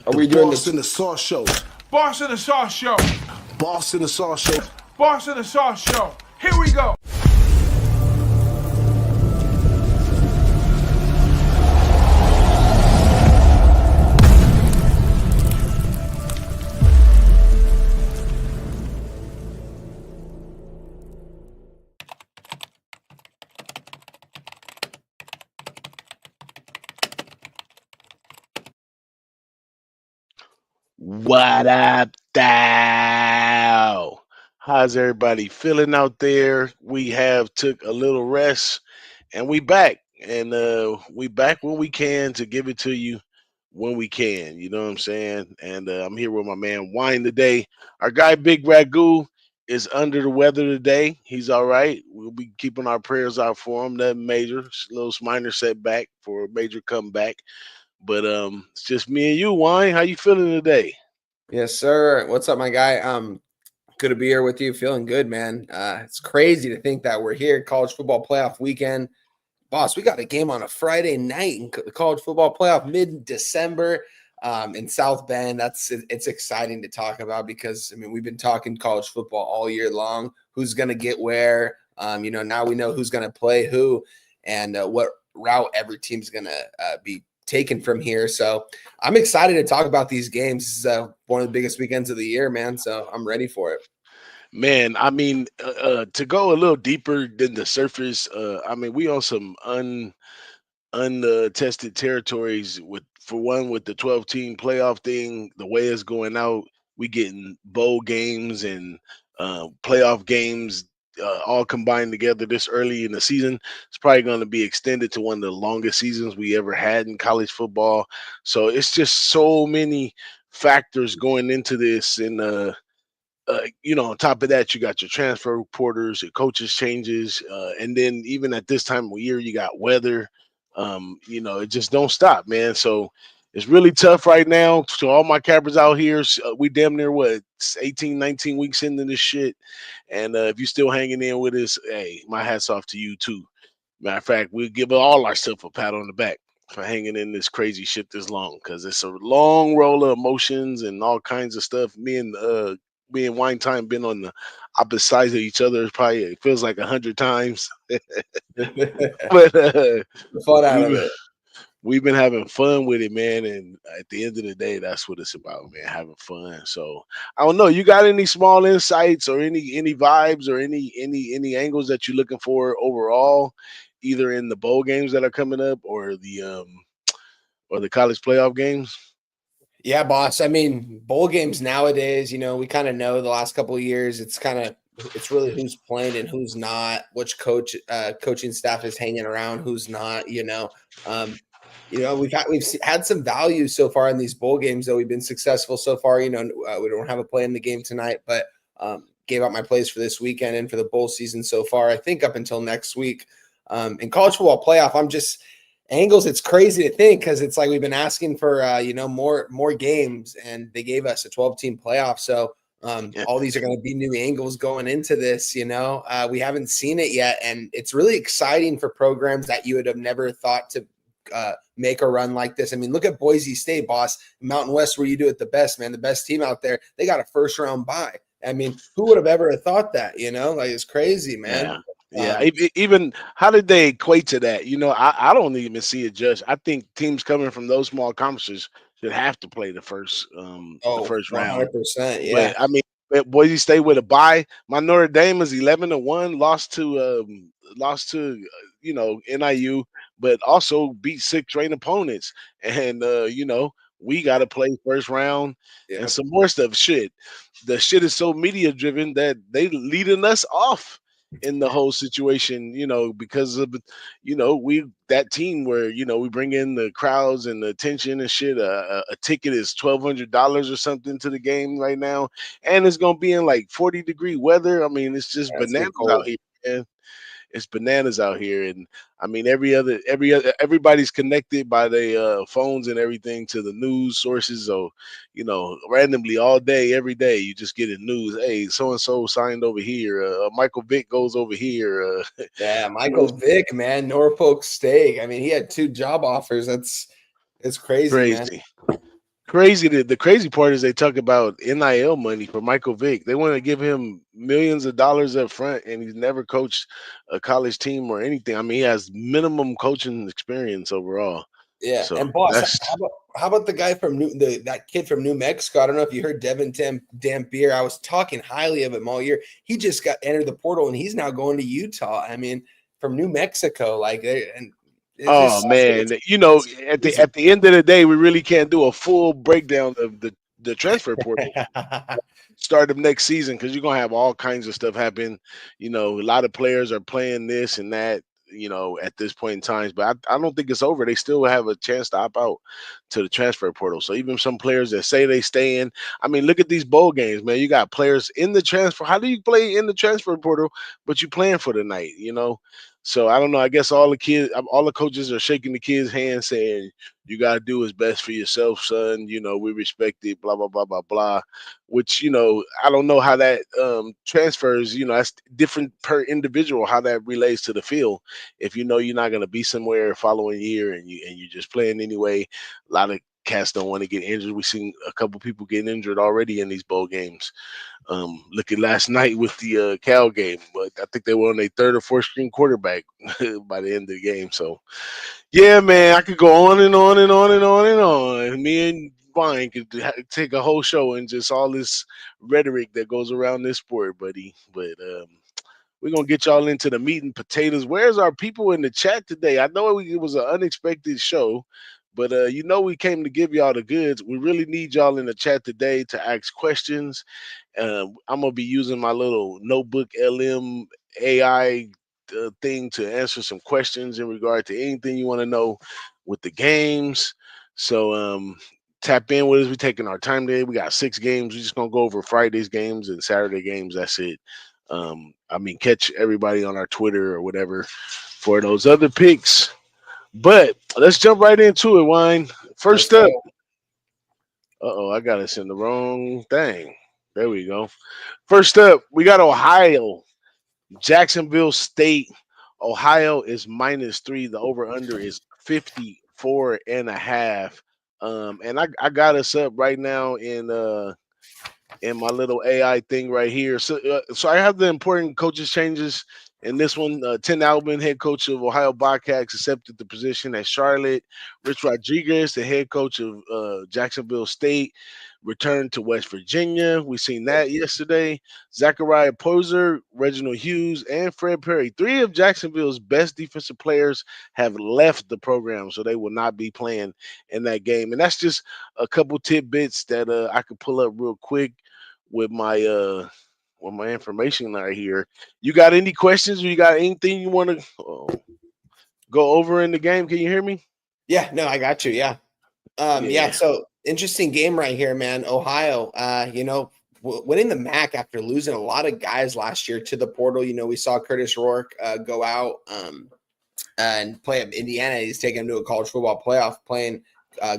Are we doing this? Boss in the Sauce Show. Boss in the Sauce Show. Boss in the Sauce Show. Boss in the Sauce Show. Here we go. What up, thou? How's everybody feeling out there? We have took a little rest, and we back, and we back when we can to give it to you when we can. You know what I'm saying? And I'm here with my man Wine today. Our guy Bigragoo is under the weather today. He's all right. We'll be keeping our prayers out for him. That major, little minor setback for a major comeback. But it's just me and you, Wine. How you feeling today? Yes, sir. What's up, my guy? Good to be here with you. Feeling good, man. It's crazy to think that we're here, college football playoff weekend. Boss, we got a game on a Friday night in the college football playoff mid-December in South Bend. It's exciting to talk about because, I mean, we've been talking college football all year long. Who's going to get where? Now we know who's going to play who and what route every team's going to be taken from here. So I'm excited to talk about these games. This is one of the biggest weekends of the year, man. So I'm ready for it. Man, I mean, to go a little deeper than the surface, I mean, we on some untested territories with the 12-team playoff thing, the way it's going out, we getting bowl games and playoff games all combined together this early in the season. It's probably going to be extended to one of the longest seasons we ever had in college football. So it's just so many factors going into this, and on top of that, you got your transfer reporters, your coaches changes, and then even at this time of year, you got weather. It just don't stop, man. So it's really tough right now. To all my cappers out here, we damn near 18, 19 weeks into this shit. And if you're still hanging in with us, hey, my hat's off to you too. Matter of fact, we'll give all ourselves a pat on the back for hanging in this crazy shit this long, because it's a long roll of emotions and all kinds of stuff. Me and Winetime been on the opposite sides of each other. Probably it feels like 100 times. But Fun out of it. We've been having fun with it, man. And at the end of the day, that's what it's about, man. Having fun. So I don't know. You got any small insights or any vibes or any angles that you're looking for overall, either in the bowl games that are coming up or the college playoff games? Yeah, boss. I mean, bowl games nowadays, we kind of know the last couple of years, it's really who's playing and who's not, which coaching staff is hanging around, who's not, we've had some value so far in these bowl games, though we've been successful so far. We don't have a play in the game tonight, but gave out my plays for this weekend and for the bowl season so far, I think up until next week. In college football playoff, I'm just angles. It's crazy to think because it's like we've been asking for more games, and they gave us a 12-team playoff. So all these are going to be new angles going into this. We haven't seen it yet, and it's really exciting for programs that you would have never thought to make a run like this. I mean, look at Boise State, boss, Mountain West, where you do it the best, man. The best team out there. They got a first-round bye. I mean, who would have ever thought that? Like, it's crazy, man. Yeah. Yeah, even how did they equate to that? I don't even see it judged. I think teams coming from those small conferences should have to play the first round. 100%, yeah. But I mean, Boise State with a bye. My Notre Dame is 11-1, lost to NIU, but also beat 6 ranked opponents. And we got to play first round and some more stuff. Shit, the shit is so media driven that they leading us off in the whole situation, because of, we that team where, we bring in the crowds and the attention and shit. A ticket is $1,200 or something to the game right now, and it's gonna be in like 40-degree weather. I mean, it's just bananas out here, man. It's bananas out here, and I mean everybody's connected by their phones and everything to the news sources. So randomly all day, every day, you just get in news. Hey, so and so signed over here. Michael Vick goes over here. Yeah, Michael Vick, man, Norfolk State. I mean, he had 2 job offers. It's crazy, man. Crazy. The crazy part is they talk about NIL money for Michael Vick. They want to give him millions of dollars up front, and he's never coached a college team or anything. I mean, he has minimum coaching experience overall. Yeah, So and boss, that's how about the guy from that kid from New Mexico? I don't know if you heard Devin Dampier. I was talking highly of him all year. He just got entered the portal, and he's now going to Utah. I mean, from New Mexico, and it's oh just man. At the crazy. end of the day, we really can't do a full breakdown of the transfer portal start of next season because you're gonna have all kinds of stuff happen. A lot of players are playing this and that. At this point in time, but I don't think it's over. They still have a chance to opt out to the transfer portal. So even some players that say they stay in, I mean, look at these bowl games, man. You got players in the transfer. How do you play in the transfer portal, but you playing for the night? So I don't know. I guess all the coaches are shaking the kids' hands, saying you got to do what's best for yourself, son. We respect it. Blah blah blah blah blah. Which I don't know how that transfers. That's different per individual how that relates to the field. If you're not going to be somewhere following year and you're just playing anyway, a lot of cats don't want to get injured. We've seen a couple people getting injured already in these bowl games. Look at last night with the Cal game, but I think they were on their third or fourth string quarterback by the end of the game. So, yeah, man, I could go on and on and on and on and on. Me and Vine could take a whole show and just all this rhetoric that goes around this sport, buddy. But we're gonna get y'all into the meat and potatoes. Where's our people in the chat today? I know it was an unexpected show, but we came to give y'all the goods. We really need y'all in the chat today to ask questions. I'm gonna be using my little notebook LM AI thing to answer some questions in regard to anything you want to know with the games. So tap in with us. We're taking our time today. We got 6 games. We're just gonna go over Friday's games and Saturday games. That's it. Catch everybody on our Twitter or whatever for those other picks. But let's jump right into it, Wine. Let's First up, go. I got us in the wrong thing. There we go. First up, we got Ohio, Jacksonville State. Ohio is -3. The over/under is 54.5. And I got us up right now in my little AI thing right here. So I have the important coaches changes in this one. Tim Albin, head coach of Ohio Bobcats, accepted the position at Charlotte. Rich Rodriguez, the head coach of Jacksonville State, returned to West Virginia. We seen that yesterday. Zachariah Poser, Reginald Hughes, and Fred Perry, 3 of Jacksonville's best defensive players, have left the program, so they will not be playing in that game. And that's just a couple tidbits that I could pull up real quick with my information right here. You got any questions or you got anything you want to go over in the game? Can you hear me? Yeah, no, I got you. Yeah. Yeah, Yeah. so interesting game right here, man. Ohio, winning the MAC after losing a lot of guys last year to the portal. We saw Curtis Rourke go out and play at Indiana. He's taking him to a college football playoff,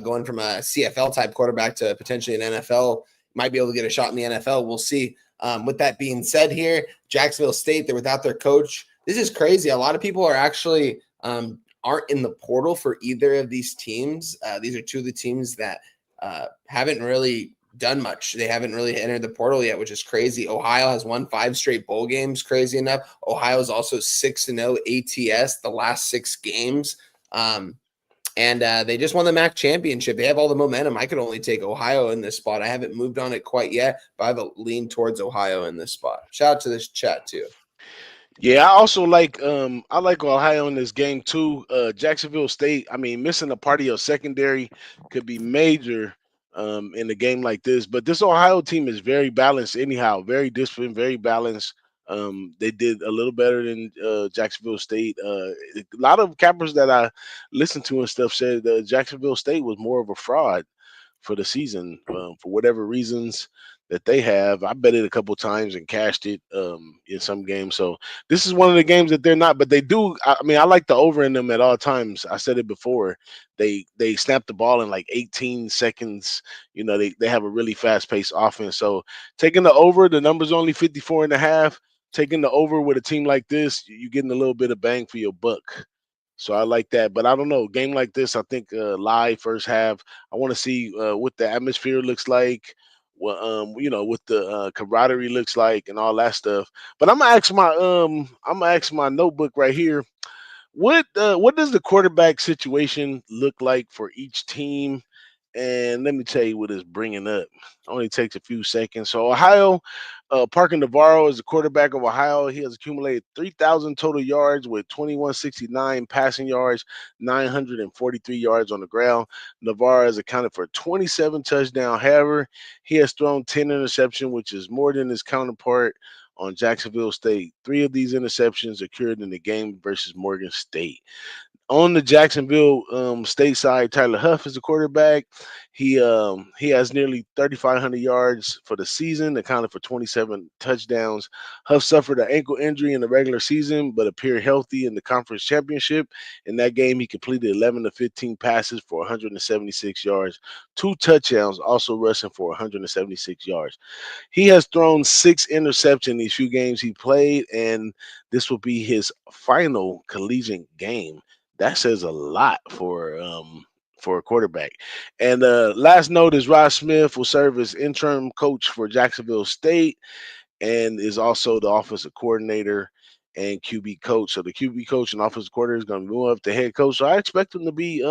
going from a CFL type quarterback to potentially an NFL. Might be able to get a shot in the NFL. We'll see. With that being said, here Jacksonville State, they're without their coach. This is crazy. A lot of people are actually aren't in the portal for either of these teams. These are 2 of the teams that haven't really done much. They haven't really entered the portal yet, which is crazy. Ohio has won 5 straight bowl games. Crazy enough. Ohio is also 6-0 ATS the last 6 games. And they just won the MAC championship. They have all the momentum. I could only take Ohio in this spot. I haven't moved on it quite yet, but I have a lean towards Ohio in this spot. Shout out to this chat too. Yeah, I also like Ohio in this game too. Jacksonville State, missing a part of your secondary could be major in a game like this. But this Ohio team is very balanced anyhow, very disciplined, very balanced. They did a little better than Jacksonville State. A lot of cappers that I listened to and stuff said Jacksonville State was more of a fraud for the season for whatever reasons that they have. I bet it a couple times and cashed it in some games. So this is one of the games that they're not, but they do. I like the over in them at all times. I said it before. They snap the ball in like 18 seconds. They have a really fast paced offense. So taking the over, the number's only 54.5. Taking the over with a team like this, you're getting a little bit of bang for your buck So I like that. But I don't know. Game like this, I think live first half. I want to see what the atmosphere looks like. What the camaraderie looks like and all that stuff. But I'm gonna ask my notebook right here. What does the quarterback situation look like for each team? And let me tell you what it's bringing up. Only takes a few seconds. So Ohio, Parker Navarro is the quarterback of Ohio. He has accumulated 3,000 total yards with 2,169 passing yards, 943 yards on the ground. Navarro has accounted for 27 touchdowns. However, he has thrown 10 interceptions, which is more than his counterpart on Jacksonville State. 3 of these interceptions occurred in the game versus Morgan State. On the Jacksonville State side, Tyler Huff is the quarterback. He has nearly 3,500 yards for the season, accounted for 27 touchdowns. Huff suffered an ankle injury in the regular season, but appeared healthy in the conference championship. In that game, he completed 11 to 15 passes for 176 yards, 2 touchdowns, also rushing for 176 yards. He has thrown 6 interceptions these few games he played, and this will be his final collegiate game. That says a lot for a quarterback. And last note is Rod Smith will serve as interim coach for Jacksonville State and is also the offensive coordinator and QB coach. So the QB coach and offensive coordinator is going to move up to head coach. So I expect him to be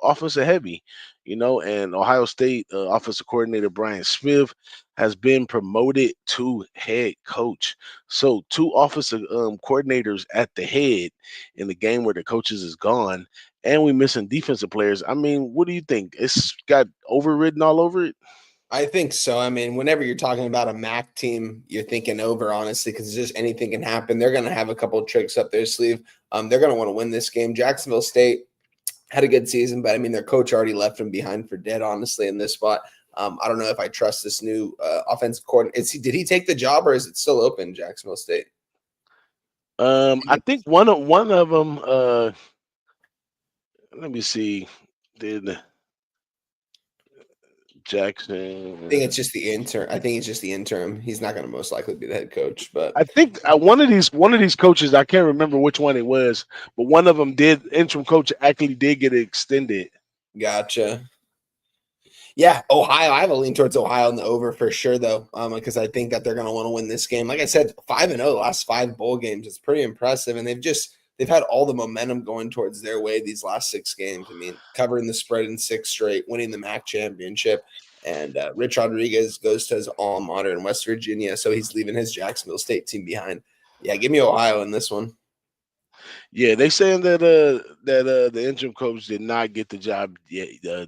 offensive heavy, And Ohio State offensive coordinator Brian Smith has been promoted to head coach. So 2 offensive coordinators at the head in the game where the coaches is gone, and we missing defensive players. I mean, what do you think? It's got overridden all over it. I think so. I mean, whenever you're talking about a MAC team, you're thinking over, honestly, because just anything can happen. They're going to have a couple of tricks up their sleeve. They're going to want to win this game. Jacksonville State had a good season, but I mean, their coach already left them behind for dead, honestly, in this spot. I don't know if I trust this new offensive coordinator. Did he take the job, or is it still open, Jacksonville State? I think one of them. Let me see. Did Jackson? I think it's just the intern. I think it's just the interim. He's not going to most likely be the head coach, but I think one of these coaches, I can't remember which one it was, but one of them interim coach actually did get extended. Gotcha. Yeah, Ohio. I have a lean towards Ohio in the over for sure, though, because I think that they're going to want to win this game. Like I said, 5-0 the last 5 bowl games. It's pretty impressive, and they've had all the momentum going towards their way these last 6 games. I mean, covering the spread in 6 straight, winning the MAC championship, and Rich Rodriguez goes to his alma mater in West Virginia, so he's leaving his Jacksonville State team behind. Yeah, give me Ohio in this one. Yeah, they saying that the interim coach did not get the job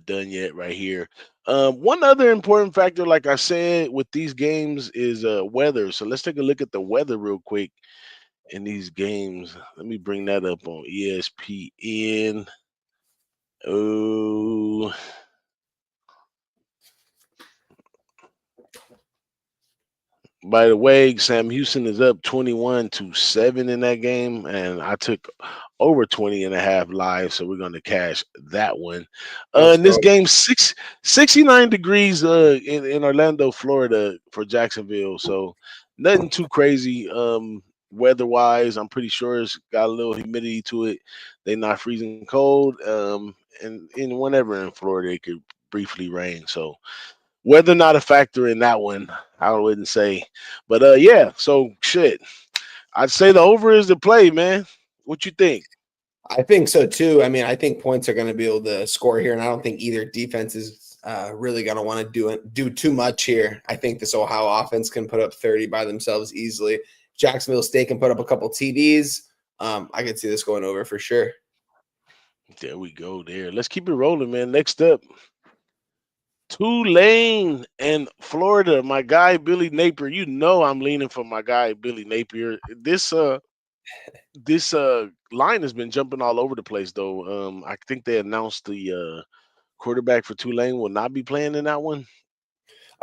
done yet right here. One other important factor, like I said, with these games is weather. So let's take a look at the weather real quick in these games. Let me bring that up on ESPN. Oh. By the way, Sam Houston is up 21-7 in that game, and I took over 20.5 live, so we're going to cash that one. In this game, 69 degrees in Orlando, Florida for Jacksonville, so nothing too crazy weather-wise. I'm pretty sure it's got a little humidity to it. They're not freezing cold, and whenever in Florida, it could briefly rain, so weather not a factor in that one, I wouldn't say. But yeah, so shit. I'd say the over is the play, man. What you think? I think so too. I mean, I think points are going to be able to score here, and I don't think either defense is really going to want to do too much here. I think this Ohio offense can put up 30 by themselves easily. Jacksonville State can put up a couple TDs. I could see this going over for sure. There we go. There. Let's keep it rolling, man. Next up, Tulane and Florida. My guy Billy Napier. You know I'm leaning for my guy Billy Napier. This line has been jumping all over the place, though. I think they announced the quarterback for Tulane will not be playing in that one.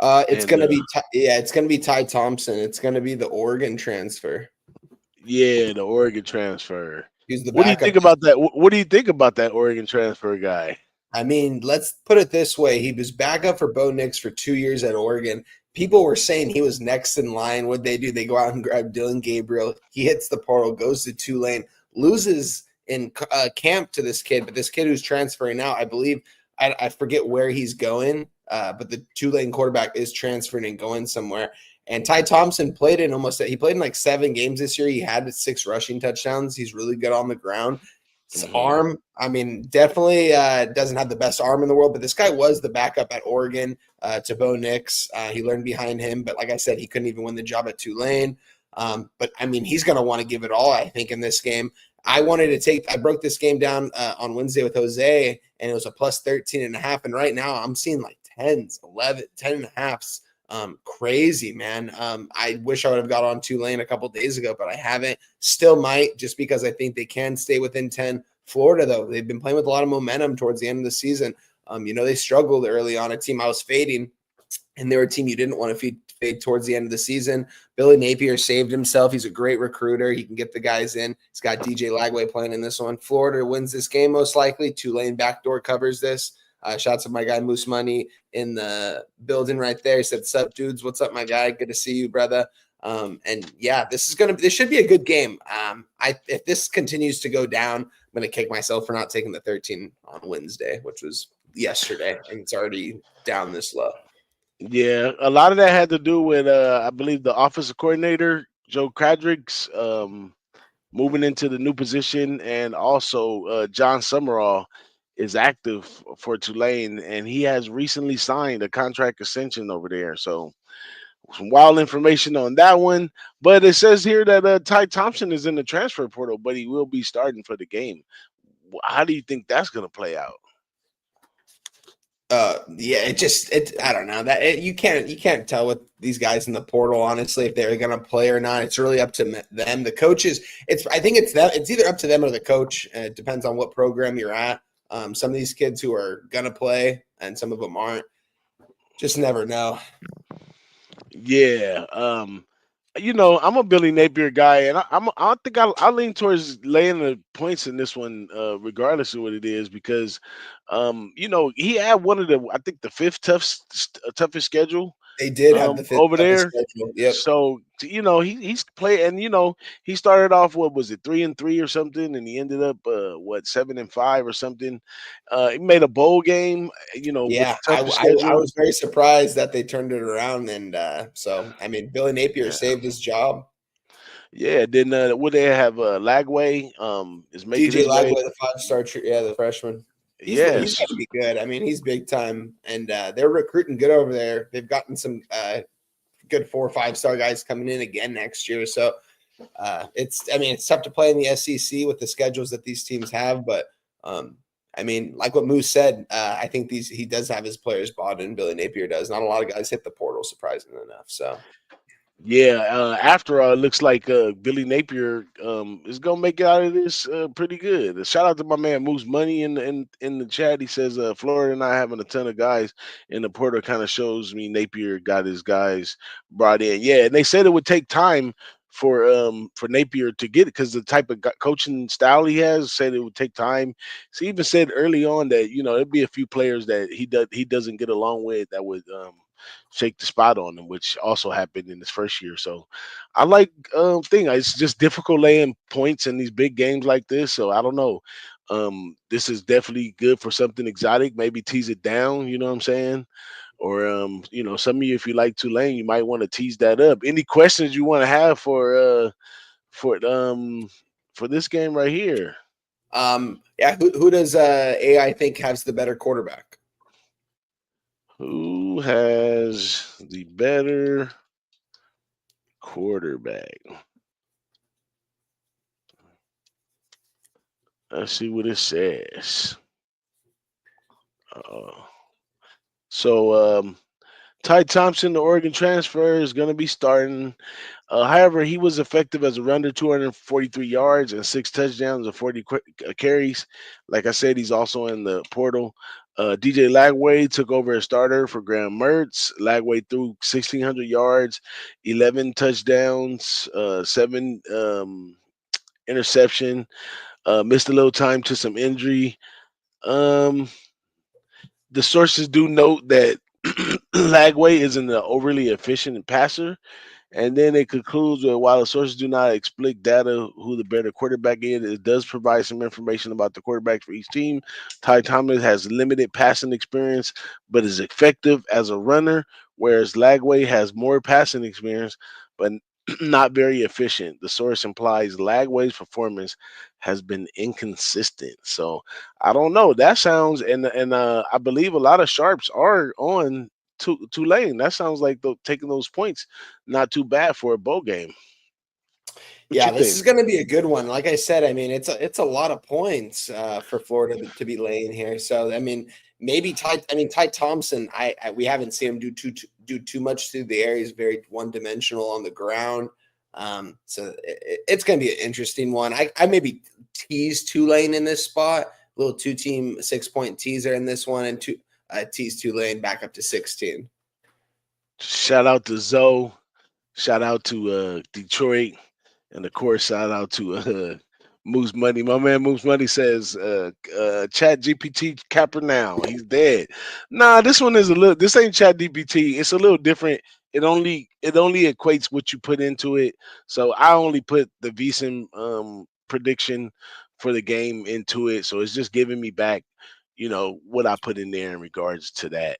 It's going to be Ty Thompson. It's going to be the Oregon transfer. Yeah, the Oregon transfer. What do you think about that? What do you think about that Oregon transfer guy? I mean, let's put it this way. He was backup for Bo Nix for 2 years at Oregon. People were saying he was next in line. What'd they do? They go out and grab Dylan Gabriel. He hits the portal, goes to Tulane, loses in camp to this kid, but this kid who's transferring out, I believe, I forget where he's going, but the Tulane quarterback is transferring and going somewhere. And Ty Thompson played in like 7 games this year. He had 6 rushing touchdowns. He's really good on the ground. His arm, I mean, definitely doesn't have the best arm in the world, but this guy was the backup at Oregon to Bo Nix. He learned behind him, but like I said, he couldn't even win the job at Tulane. But I mean, he's going to want to give it all, I think, in this game. I broke this game down on Wednesday with Jose, and it was a plus 13.5. And right now I'm seeing like 10s, 11, 10.5s. Crazy, man. I wish I would have got on Tulane a couple days ago, but I haven't. Still might, just because I think they can stay within 10. Florida, though, they've been playing with a lot of momentum towards the end of the season. They struggled early on, a team I was fading, and they were a team you didn't want to fade towards the end of the season. Billy Napier saved himself. He's a great recruiter. He can get the guys in. He's got DJ Lagway playing in this one. Florida wins this game most likely. Tulane backdoor covers this. Shouts to my guy Moose Money in the building right there. He said, "Sup, dudes? What's up, my guy? Good to see you, brother." And yeah, this should be a good game. If this continues to go down, I'm gonna kick myself for not taking the 13 on Wednesday, which was yesterday, and it's already down this low. Yeah, a lot of that had to do with I believe the offensive coordinator Joe Cradrick's moving into the new position, and also John Summerall is active for Tulane, and he has recently signed a contract extension over there. So some wild information on that one. But it says here that Ty Thompson is in the transfer portal, but he will be starting for the game. How do you think that's going to play out? Yeah, I don't know that you can't tell with these guys in the portal, honestly, if they're going to play or not. It's really up to them. The coaches, I think it's them. It's either up to them or the coach. And it depends on what program you're at. Some of these kids who are going to play and some of them aren't, just never know. Yeah. I'm a Billy Napier guy, and I think I'll lean towards laying the points in this one, regardless of what it is, because, he had one of I think the 5th toughest schedule. They did have the 5th over there. schedule. Yep. So he's played, and he started off, what was it, 3-3 or something, and he ended up 7-5 or something. He made a bowl game. Yeah, with the schedule. I was very surprised that they turned it around, and so I mean, Billy Napier saved his job. Yeah, then would they have Lagway? Is making DJ his Lagway, way. the 5-star, the freshman. He's Yes. going to be good. I mean, he's big time, and they're recruiting good over there. They've gotten some good 4 or 5-star guys coming in again next year. So it's tough to play in the SEC with the schedules that these teams have. But I mean, like what Moose said, I think he does have his players bought in. Billy Napier does. Not a lot of guys hit the portal, surprisingly enough. So. Yeah, after all, it looks like Billy Napier is gonna make it out of this pretty good. Shout out to my man Moose Money in the chat. He says Florida and I having a ton of guys in the portal kind of shows me Napier got his guys brought in. Yeah, and they said it would take time for Napier to get it because the type of coaching style he has. Said it would take time. So he even said early on that there'd be a few players that he doesn't get along with that would shake the spot on him, which also happened in his first year. So I like thing. It's just difficult laying points in these big games like this. So I don't know. This is definitely good for something exotic. Maybe tease it down. You know what I'm saying? Or some of you, if you like Tulane, you might want to tease that up. Any questions you want to have for this game right here? Yeah. Who does AI think has the better quarterback? Who has the better quarterback? Let's see what it says. So Ty Thompson, the Oregon transfer, is going to be starting. However, he was effective as a runner, 243 yards and 6 touchdowns and 40 carries. Like I said, he's also in the portal. DJ Lagway took over as starter for Graham Mertz. Lagway threw 1,600 yards, 11 touchdowns, 7 interception. Missed a little time to some injury. The sources do note that Lagway isn't an overly efficient passer. And then it concludes with while the sources do not explicit data who the better quarterback is, it does provide some information about the quarterbacks for each team. Ty Thomas has limited passing experience, but is effective as a runner, whereas Lagway has more passing experience, but not very efficient. The source implies Lagway's performance has been inconsistent. So I don't know. That sounds and I believe a lot of sharps are on Tulane. That sounds like taking those points not too bad for a bowl game. What Yeah, you this think? is going to be a good one. Like I said, I mean, it's a lot of points for Florida to be laying here. So I mean, maybe Ty Thompson. We haven't seen him do too much through the air. He's very one dimensional on the ground. So it's going to be an interesting one. I maybe tease Tulane in this spot. Little 2-team 6-point teaser in this one, and tease Tulane back up to 16. Shout out to Zoe. Shout out to Detroit. And of course, shout out to Moose Money. My man Moose Money says, Chat GPT capper now. He's dead. Nah, this one is a little this ain't Chat GPT. It's a little different. It only equates what you put into it. So I only put the VSIN prediction for the game into it. So it's just giving me back, what I put in there in regards to that.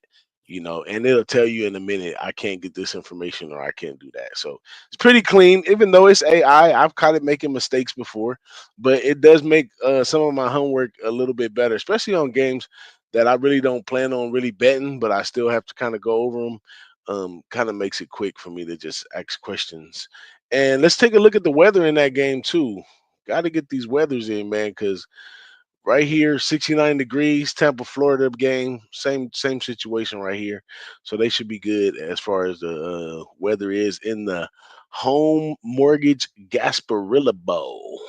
And it'll tell you in a minute, I can't get this information or I can't do that. So it's pretty clean, even though it's AI. I've caught it making mistakes before, but it does make some of my homework a little bit better, especially on games that I really don't plan on really betting, but I still have to kind of go over them. Kind of makes it quick for me to just ask questions. And let's take a look at the weather in that game too. Got to get these weathers in, man, because right here, 69 degrees, Tampa, Florida game, same situation right here. So they should be good as far as the weather is in the Home Mortgage Gasparilla Bowl.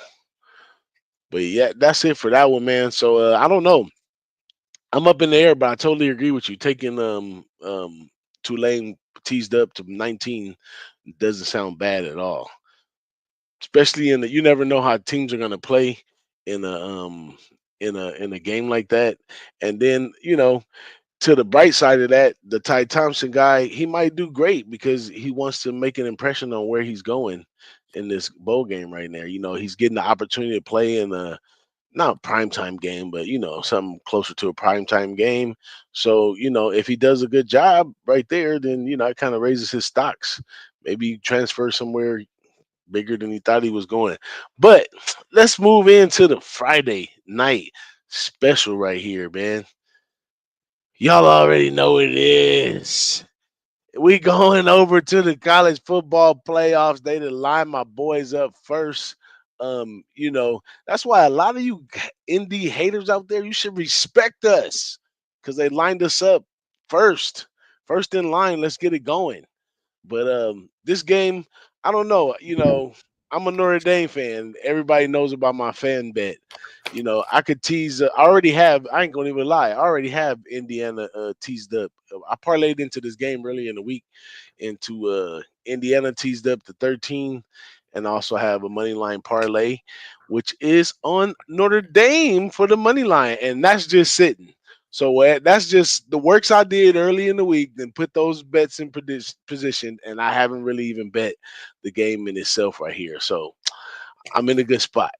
But yeah, that's it for that one, man. So I don't know. I'm up in the air, but I totally agree with you. Taking Tulane teased up to 19 doesn't sound bad at all. Especially you never know how teams are gonna play in a game like that. And then, to the bright side of that, the Ty Thompson guy, he might do great because he wants to make an impression on where he's going in this bowl game right now. He's getting the opportunity to play in a not a primetime game, but something closer to a primetime game. So, if he does a good job right there, then it kind of raises his stocks. Maybe transfer somewhere bigger than he thought he was going. But let's move into the Friday night special right here, man. Y'all already know what it is. We going over to the college football playoffs. They done line my boys up first. That's why a lot of you indie haters out there, you should respect us because they lined us up first. First in line. Let's get it going. But this game, I don't know. I'm a Notre Dame fan. Everybody knows about my fan bet. I could tease. I already have. I ain't gonna even lie. I already have Indiana teased up. I parlayed into this game early in the week into Indiana teased up to 13, and also have a money line parlay, which is on Notre Dame for the money line, and that's just sitting. So that's just the works I did early in the week, then put those bets in position, and I haven't really even bet the game in itself right here. So I'm in a good spot.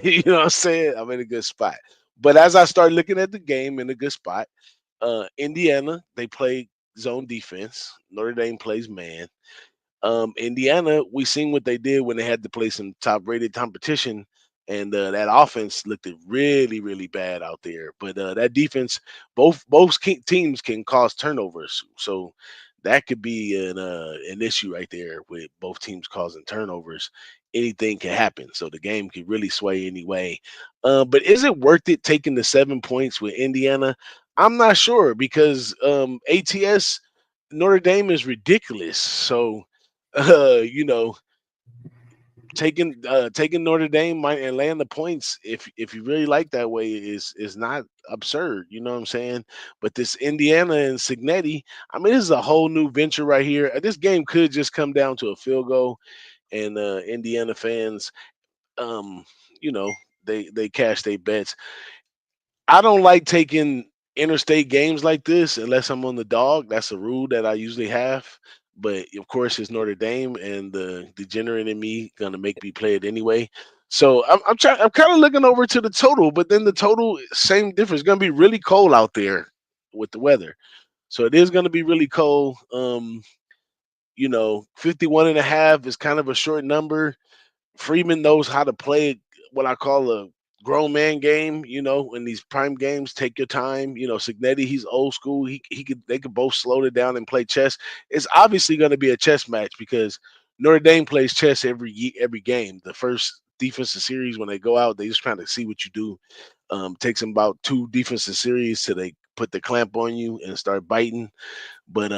You know what I'm saying? I'm in a good spot. But as I start looking at the game in a good spot, Indiana, they play zone defense. Notre Dame plays man. Indiana, we seen what they did when they had to play some top-rated competition, and that offense looked really, really bad out there. But that defense, both teams can cause turnovers, so that could be an issue right there with both teams causing turnovers. Anything can happen, so the game could really sway anyway. But is it worth it taking the 7 points with Indiana? I'm not sure because ATS Notre Dame is ridiculous. So you know, taking Notre Dame might and laying the points if you really like that way is not absurd. You know what I'm saying? But this Indiana and Signetti, I mean, this is a whole new venture right here. This game could just come down to a field goal, and Indiana fans, um, you know, they cash their bets. I don't like taking interstate games like this, unless I'm on the dog, that's a rule that I usually have. But of course, it's Notre Dame, and the degenerate in me gonna make me play it anyway. So I'm trying. I'm kind of looking over to the total, but then the total same difference. It's gonna be really cold out there with the weather, so it is gonna be really cold. 51 and a half is kind of a short number. Freeman knows how to play what I call a grown man game. In these prime games, take your time. Signetti, he's old school. They could both slow it down and play chess. It's obviously going to be a chess match because Notre Dame plays chess every game. The first defensive series when they go out, they just trying to see what you do. Takes them about 2 defensive series till they put the clamp on you and start biting. But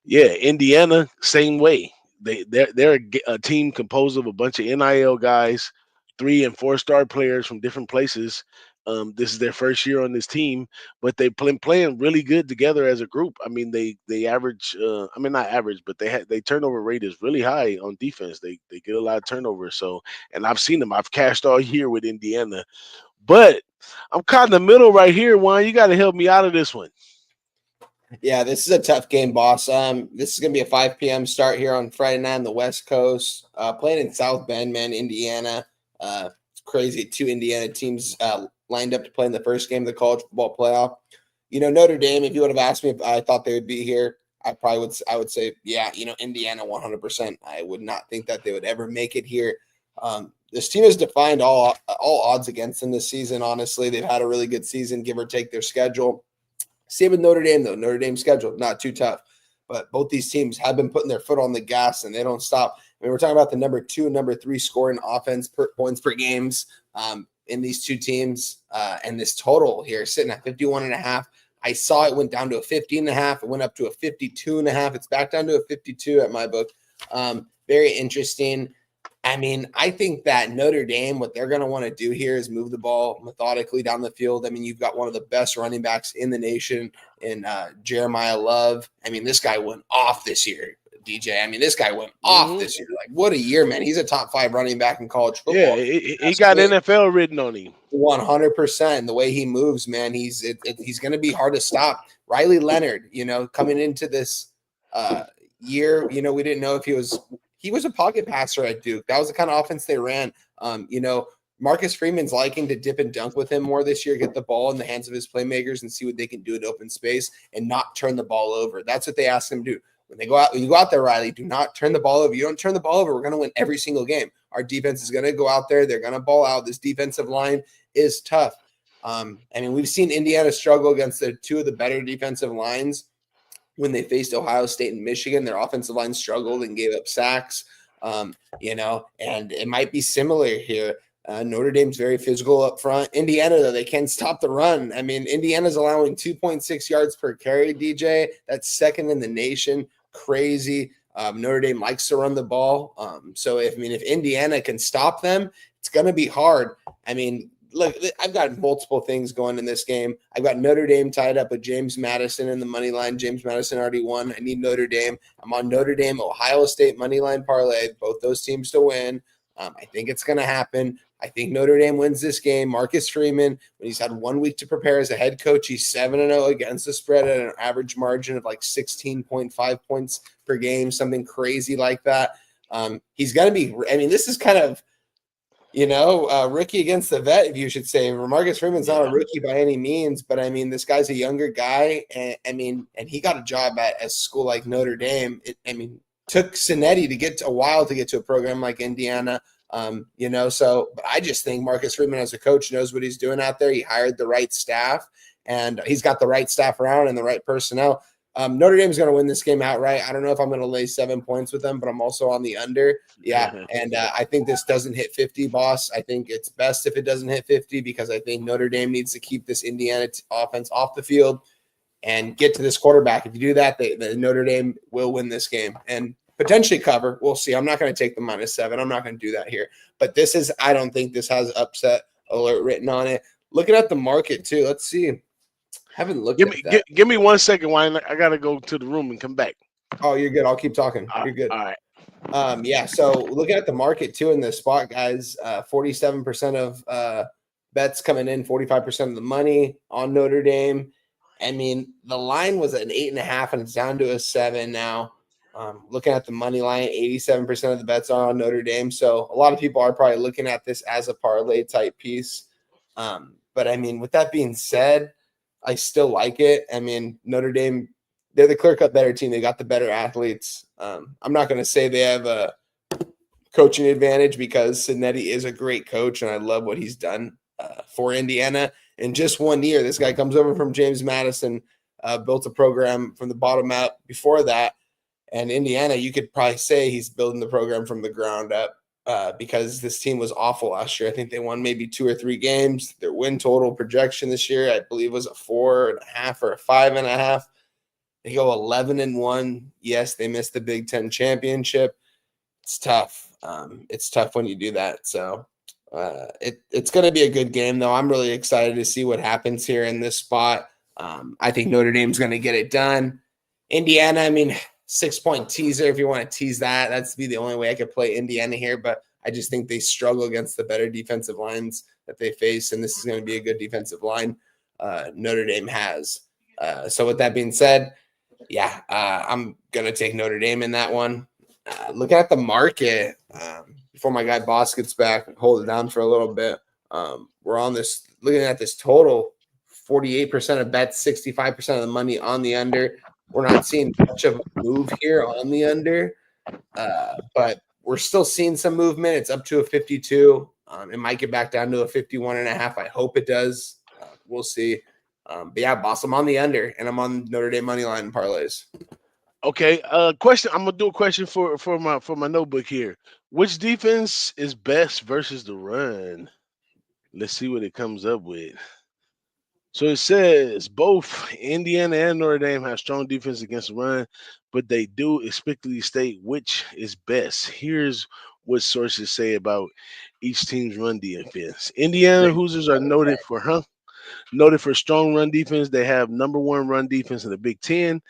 yeah, Indiana, same way. They're a team composed of a bunch of NIL guys, 3 and 4-star players from different places. This is their first year on this team, but they playing really good together as a group. I mean, they average. I mean, not average, but they turnover rate is really high on defense. They get a lot of turnover. So, and I've seen them. I've cashed all year with Indiana, but I'm caught in the middle right here. Juan, you got to help me out of this one. Yeah, this is a tough game, boss. This is going to be a 5 p.m. start here on Friday night on the West Coast. Playing in South Bend, man, Indiana. It's crazy. 2 Indiana teams lined up to play in the first game of the college football playoff. Notre Dame, if you would have asked me if I thought they would be here, I would say, yeah, Indiana 100%. I would not think that they would ever make it here. This team has defined all odds against them this season, honestly. They've had a really good season, give or take their schedule. Same with Notre Dame, though. Notre Dame's schedule, not too tough. But both these teams have been putting their foot on the gas, and they don't stop. I mean, we're talking about the number 2 and number 3 scoring offense points per games in these two teams. And this total here sitting at 51.5. I saw it went down to a 50.5. It went up to a 52.5. It's back down to a 52 at my book. Very interesting. I mean, I think that Notre Dame, what they're going to want to do here is move the ball methodically down the field. I mean, you've got one of the best running backs in the nation in Jeremiah Love. I mean, this guy went off this year, DJ. I mean, this guy went off this year. Like, what a year, man. He's a top 5 running back in college football. Yeah, he got great. NFL written on him. 100%. The way he moves, man, he's going to be hard to stop. Riley Leonard, coming into this year, we didn't know if he was a pocket passer at Duke. That was the kind of offense they ran. Marcus Freeman's liking to dip and dunk with him more this year, get the ball in the hands of his playmakers and see what they can do in open space and not turn the ball over. That's what they ask him to do. When you go out there, Riley, do not turn the ball over. You don't turn the ball over, we're going to win every single game. Our defense is going to go out there. They're going to ball out. This defensive line is tough. I mean, we've seen Indiana struggle against the 2 of the better defensive lines. When they faced Ohio State and Michigan, their offensive line struggled and gave up sacks, and it might be similar here. Notre Dame's very physical up front. Indiana, though, they can stop the run. I mean, Indiana's allowing 2.6 yards per carry, DJ. That's second in the nation. Crazy. Notre Dame likes to run the ball. So if Indiana can stop them, it's going to be hard. I mean, look, I've got multiple things going in this game. I've got Notre Dame tied up with James Madison in the money line. James Madison already won. I need Notre Dame. I'm on Notre Dame, Ohio State money line parlay. Both those teams to win. I think it's going to happen. I think Notre Dame wins this game. Marcus Freeman, when he's had 1 week to prepare as a head coach, he's 7-0 against the spread at an average margin of like 16.5 points per game, something crazy like that. He's going to be – I mean, this is kind of – rookie against the vet, if you should say. Marcus Freeman's not a rookie by any means, but I mean, this guy's a younger guy, and he got a job at a school like Notre Dame. Took Cinetti to get a while to get to a program like Indiana. But I just think Marcus Freeman as a coach knows what he's doing out there. He hired the right staff, and he's got the right staff around and the right personnel. Notre Dame's going to win this game outright. I don't know if I'm going to lay 7 points with them, but I'm also on the under. Yeah, and I think this doesn't hit 50, boss. I think it's best if it doesn't hit 50 because I think Notre Dame needs to keep this Indiana offense off the field and get to this quarterback. If you do that, the Notre Dame will win this game and potentially cover. We'll see. I'm not going to take the -7. I'm not going to do that here. But I don't think this has upset alert written on it. Looking at the market, too. Let's see. Haven't looked at that. Give me 1 second, Wayne. I gotta go to the room and come back. Oh, you're good. I'll keep talking. You're good. All right. Yeah. So looking at the market too in this spot, guys. 47% of bets coming in, 45% of the money on Notre Dame. I mean, the line was an 8.5, and it's down to a 7 now. Looking at the money line, 87% of the bets are on Notre Dame. So a lot of people are probably looking at this as a parlay type piece. But I mean, with that being said, I still like it. I mean, Notre Dame, they're the clear-cut better team. They got the better athletes. I'm not going to say they have a coaching advantage because Cincinnati is a great coach, and I love what he's done for Indiana. In just 1 year, this guy comes over from James Madison, built a program from the bottom up before that. And Indiana, you could probably say he's building the program from the ground up because this team was awful last year. I think they won maybe 2 or 3 games. Their win total projection this year, I believe, was a 4.5 or a 5.5. They go 11-1. Yes, they missed the Big Ten championship. It's tough. It's tough when you do that. So it's going to be a good game, though. I'm really excited to see what happens here in this spot. I think Notre Dame's going to get it done. Indiana, I mean, 6-point teaser. If you want to tease that, that's be the only way I could play Indiana here. But I just think they struggle against the better defensive lines that they face, and this is going to be a good defensive line Notre Dame has. So with that being said, yeah, I'm going to take Notre Dame in that one. Looking at the market, before my guy Boss gets back, hold it down for a little bit. We're on this, looking at this total, 48% of bets, 65% of the money on the under. We're not seeing much of a move here on the under, but we're still seeing some movement. It's up to a 52. It might get back down to a 51.5. I hope it does. We'll see. But yeah, Boss, I'm on the under, and I'm on Notre Dame money line and parlays. Okay. Question. I'm gonna do a question for my notebook here. Which defense is best versus the run? Let's see what it comes up with. So it says both Indiana and Notre Dame have strong defense against the run, but they do explicitly state which is best. Here's what sources say about each team's run defense. Indiana Hoosiers are noted for strong run defense. They have number 1 run defense in the Big Ten,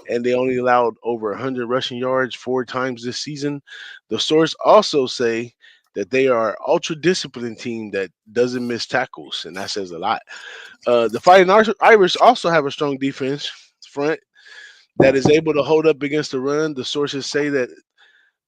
and they only allowed over 100 rushing yards 4 times this season. The source also say that they are ultra disciplined team that doesn't miss tackles, and that says a lot. The Fighting Irish also have a strong defense front that is able to hold up against the run. The sources say that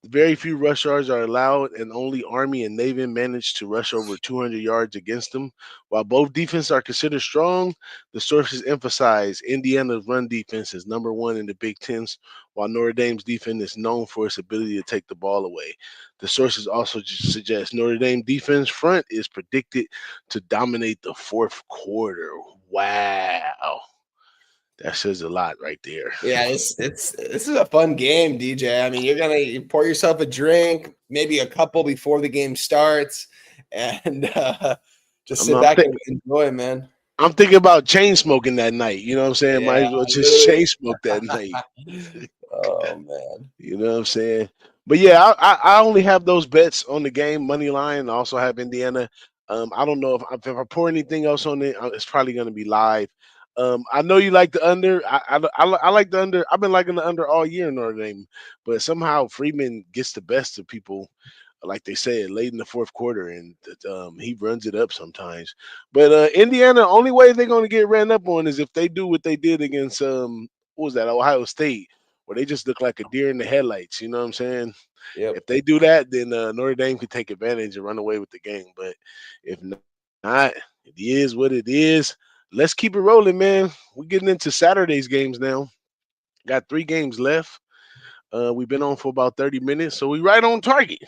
very few rush yards are allowed, and only Army and Navy managed to rush over 200 yards against them. While both defenses are considered strong, the sources emphasize Indiana's run defense is number 1 in the Big Ten, while Notre Dame's defense is known for its ability to take the ball away. The sources also suggest Notre Dame defense front is predicted to dominate the 4th quarter. Wow. That says a lot right there. Yeah, this is a fun game, DJ. I mean, you pour yourself a drink, maybe a couple before the game starts, and just sit back and enjoy, man. I'm thinking about chain smoking that night. You know what I'm saying? Might as well just chain smoke that night. Oh man, you know what I'm saying? But yeah, I only have those bets on the game money line. I also have Indiana. I don't know if I pour anything else on it, it's probably going to be live. I know you like the under. I like the under. I've been liking the under all year in Notre Dame, but somehow Freeman gets the best of people, like they said, late in the 4th quarter, and he runs it up sometimes. But Indiana, only way they're going to get ran up on is if they do what they did against what was that, Ohio State, where they just look like a deer in the headlights. You know what I'm saying? Yep. If they do that, then Notre Dame could take advantage and run away with the game. But if not, it is what it is. Let's keep it rolling, man. We're getting into Saturday's games now. Got 3 games left. We've been on for about 30 minutes, so we right on target.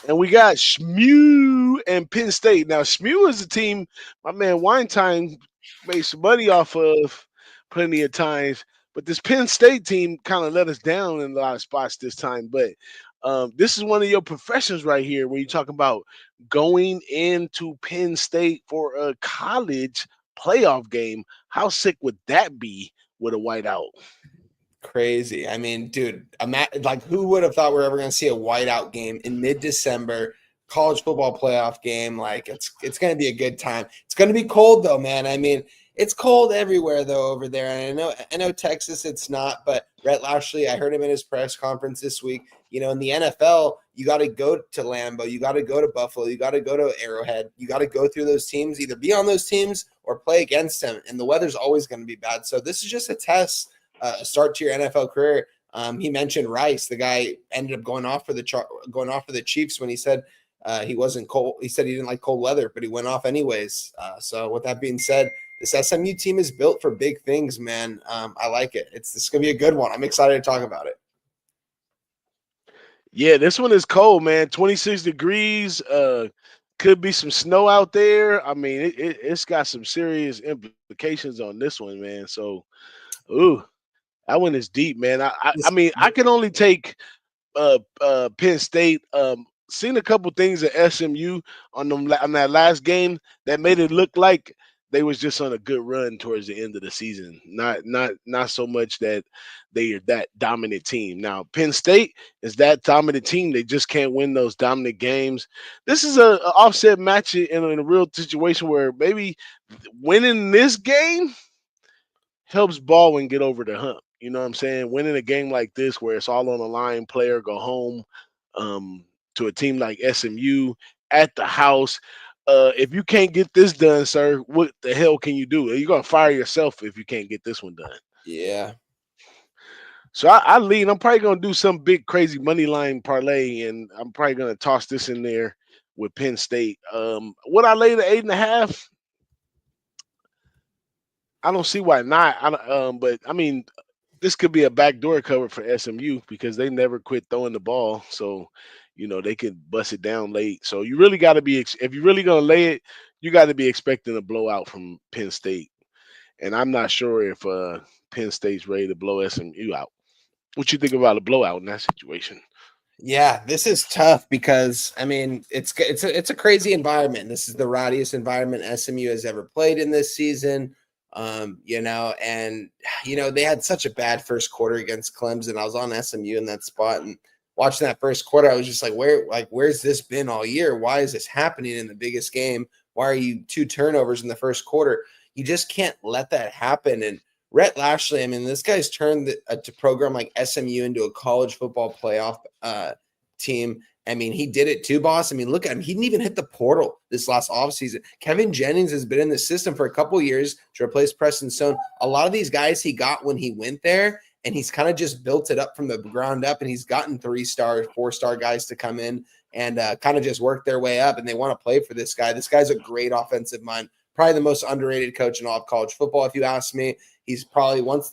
And we got SMU and Penn State. Now, SMU is a team my man Winetime made some money off of plenty of times. But this Penn State team kind of let us down in a lot of spots this time. But this is one of your professions right here where you talk about going into Penn State for a college playoff game. How sick would that be with a whiteout? Crazy. I mean, dude, who would have thought we are ever going to see a whiteout game in mid-December, college football playoff game? Like, it's going to be a good time. It's going to be cold though, man. I mean, it's cold everywhere though over there. And I know Texas, it's not, but Rhett Lashley, I heard him in his press conference this week. You know, in the NFL, you got to go to Lambeau, you got to go to Buffalo, you got to go to Arrowhead, you got to go through those teams, either be on those teams or play against them. And the weather's always going to be bad. So this is just a test, a start to your NFL career. He mentioned Rice. The guy ended up going off for the Chiefs when he said he wasn't cold. He said he didn't like cold weather, but he went off anyways. So with that being said, this SMU team is built for big things, man. I like it. This is going to be a good one. I'm excited to talk about it. Yeah, this one is cold, man. 26 degrees. Could be some snow out there. I mean, it's got some serious implications on this one, man. So, that one is deep, man. I mean, I can only take Penn State. Seen a couple things at SMU on that last game that made it look like they was just on a good run towards the end of the season. Not so much that they are that dominant team. Now, Penn State is that dominant team. They just can't win those dominant games. This is a offset match in a real situation where maybe winning this game helps Baldwin get over the hump. You know what I'm saying? Winning a game like this where it's all on the line, play or go home, to a team like SMU at the house. If you can't get this done, sir, what the hell can you do? You're going to fire yourself if you can't get this one done. Yeah. So I lean. I'm probably going to do some big, crazy money line parlay, and I'm probably going to toss this in there with Penn State. Would I lay the 8.5? I don't see why not. But, I mean, this could be a backdoor cover for SMU because they never quit throwing the ball. So, you know, they can bust it down late. So you really got to be, if you're really going to lay it, you got to be expecting a blowout from Penn State. And I'm not sure if Penn State's ready to blow SMU out. What you think about a blowout in that situation? Yeah, this is tough because I mean it's a crazy environment. This is the rowdiest environment SMU has ever played in this season. You know, and you know they had such a bad first quarter against Clemson. I was on SMU in that spot and watching that first quarter, I was just like, where's this been all year? Why is this happening in the biggest game? Why are you 2 turnovers in the first quarter? You just can't let that happen. And Rhett Lashley, I mean, this guy's turned a program like SMU into a college football playoff team. I mean, he did it too, boss. I mean, look at him. He didn't even hit the portal this last offseason. Kevin Jennings has been in the system for a couple of years to replace Preston Stone. A lot of these guys he got when he went there, and he's kind of just built it up from the ground up, and he's gotten 3-star, 4-star guys to come in and kind of just work their way up, and they want to play for this guy. This guy's a great offensive mind, probably the most underrated coach in all of college football, if you ask me. He's probably once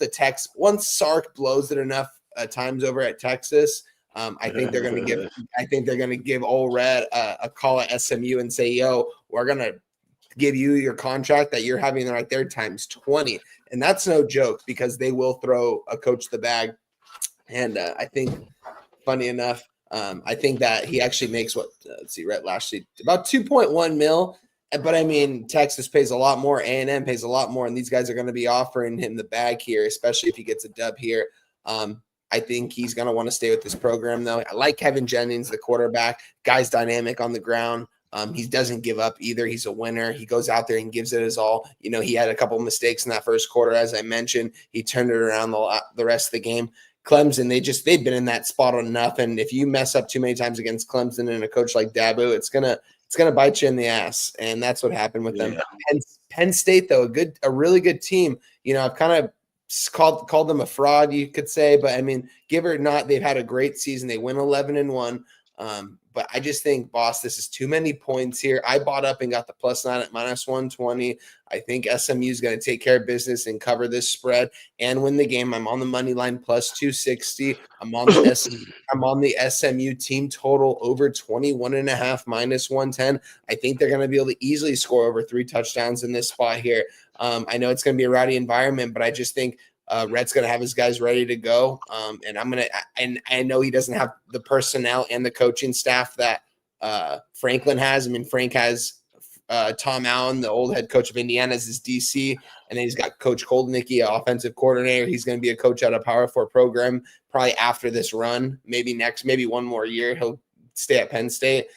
Sark blows it enough times over at Texas, I think they're going to give old Red a call at SMU and say, "Yo, we're going to give you your contract that you're having right there times 20," and that's no joke because they will throw a coach the bag. And I think, funny enough, I think that he actually makes Rhett Lashley about 2.1 mil. But I mean, Texas pays a lot more, A&M pays a lot more, and these guys are going to be offering him the bag here, especially if he gets a dub here. I think he's going to want to stay with this program, though. I like Kevin Jennings, the quarterback. Guy's dynamic on the ground. He doesn't give up either. He's a winner. He goes out there and gives it his all. You know, he had a couple of mistakes in that first quarter, as I mentioned. He turned it around the rest of the game. Clemson, they've been in that spot enough, and if you mess up too many times against Clemson and a coach like Dabu, it's gonna bite you in the ass, and that's what happened with them. Penn State, though, a really good team. You know, I've kind of called them a fraud, you could say, but I mean, give or not, they've had a great season. They win 11-1. But I just think, boss, this is too many points here. I bought up and got the +9 at -120. I think SMU is going to take care of business and cover this spread and win the game. I'm on the money line +260. I'm on the SMU team total over 21.5 -110. I think they're going to be able to easily score over 3 touchdowns in this spot here. I know it's going to be a rowdy environment, but I just think Rhett's going to have his guys ready to go. And I know he doesn't have the personnel and the coaching staff that Franklin has. I mean, Frank has Tom Allen, the old head coach of Indiana, as his DC. And then he's got Coach Koldnicki, offensive coordinator. He's going to be a coach at a Power 4 program probably after this run, maybe one more year. He'll stay at Penn State.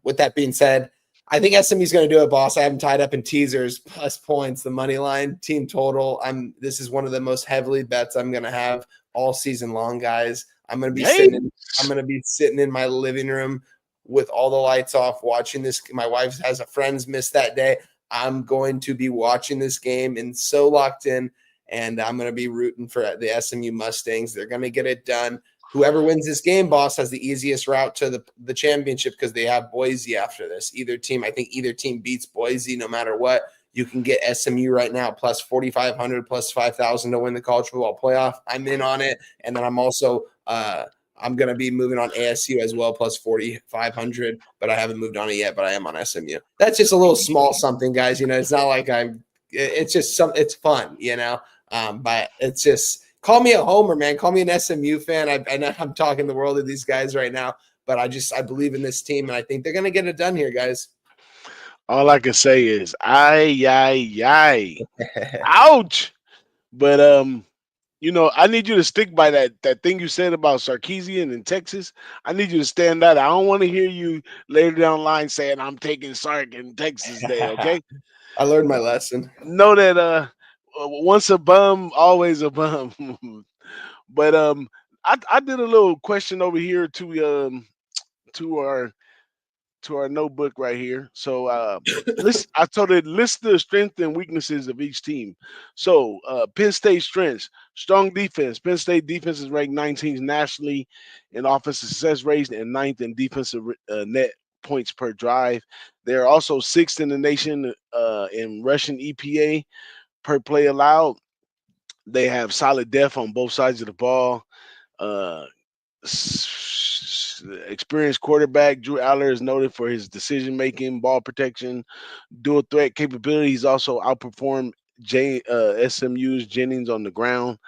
With that being said, I think SMU's going to do it, boss. I have them tied up in teasers plus points, the money line, team total. This is one of the most heavily bets I'm going to have all season long, guys. I'm going to be sitting in my living room with all the lights off watching this. My wife has a friend's miss that day. I'm going to be watching this game and so locked in, and I'm going to be rooting for the SMU Mustangs. They're going to get it done. Whoever wins this game, boss, has the easiest route to the championship because they have Boise after this. I think either team beats Boise no matter what. You can get SMU right now plus 4,500, plus 5,000 to win the college football playoff. I'm in on it. And then I'm also I'm going to be moving on ASU as well, plus 4,500, but I haven't moved on it yet, but I am on SMU. That's just a little small something, guys. It's not like it's just it's fun, but it's just, call me a homer, man. Call me an SMU fan. I know I'm talking the world of these guys right now, but I believe in this team, and I think they're going to get it done here, guys. All I can say is, ouch. But I need you to stick by that thing you said about Sarkisian in Texas. I need you to stand out. I don't want to hear you later down the line saying I'm taking Sark in Texas Day. Okay. I learned my lesson. Know that once a bum, always a bum. But I did a little question over here to our notebook right here. So I told it list the strengths and weaknesses of each team. So Penn State strengths: strong defense. Penn State defense is ranked 19th nationally in offensive success rate and 9th in defensive net points per drive. They're also 6th in the nation in rushing EPA per play allowed. They have solid depth on both sides of the ball. Experienced quarterback Drew Aller is noted for his decision-making, ball protection, dual threat capability. He's also outperformed SMU's Jennings on the ground.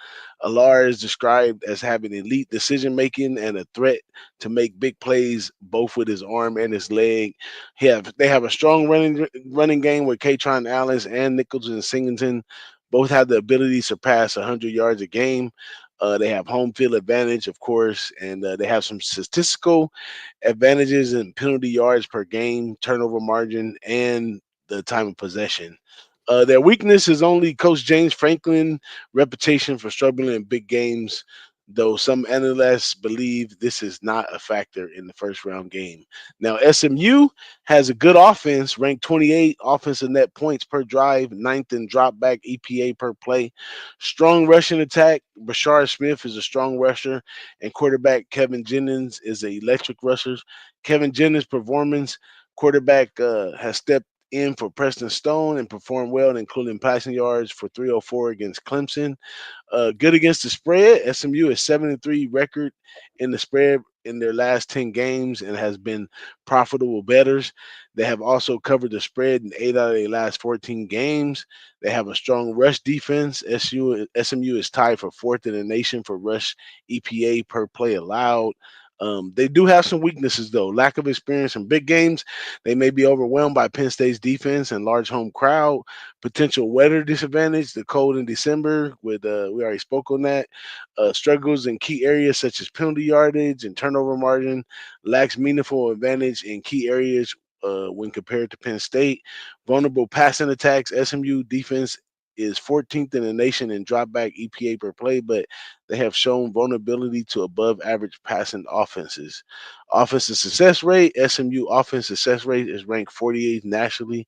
Alar is described as having elite decision-making and a threat to make big plays both with his arm and his leg. They have a strong running game with Katron Allen and Nichols and Singleton. Both have the ability to surpass 100 yards a game. They have home field advantage, of course, and they have some statistical advantages in penalty yards per game, turnover margin, and the time of possession. Their weakness is only Coach James Franklin reputation for struggling in big games, though some analysts believe this is not a factor in the first round game. Now, SMU has a good offense, ranked 28 offensive net points per drive, 9th in drop back EPA per play. Strong rushing attack. Bashard Smith is a strong rusher, and quarterback Kevin Jennings is an electric rusher. Kevin Jennings' performance, quarterback has stepped in for Preston Stone and performed well, including passing yards for 304 against Clemson. Good against the spread. SMU is 7-3 record in the spread in their last 10 games and has been profitable bettors. They have also covered the spread in 8 out of their last 14 games. They have a strong rush defense. SMU is tied for 4th in the nation for rush EPA per play allowed. They do have some weaknesses, though. Lack of experience in big games. They may be overwhelmed by Penn State's defense and large home crowd. Potential weather disadvantage, the cold in December, we already spoke on that. Struggles in key areas such as penalty yardage and turnover margin. Lacks meaningful advantage in key areas when compared to Penn State. Vulnerable passing attacks. SMU defense is 14th in the nation in dropback EPA per play, but they have shown vulnerability to above average passing offenses. Offensive success rate, SMU offense success rate is ranked 48th nationally.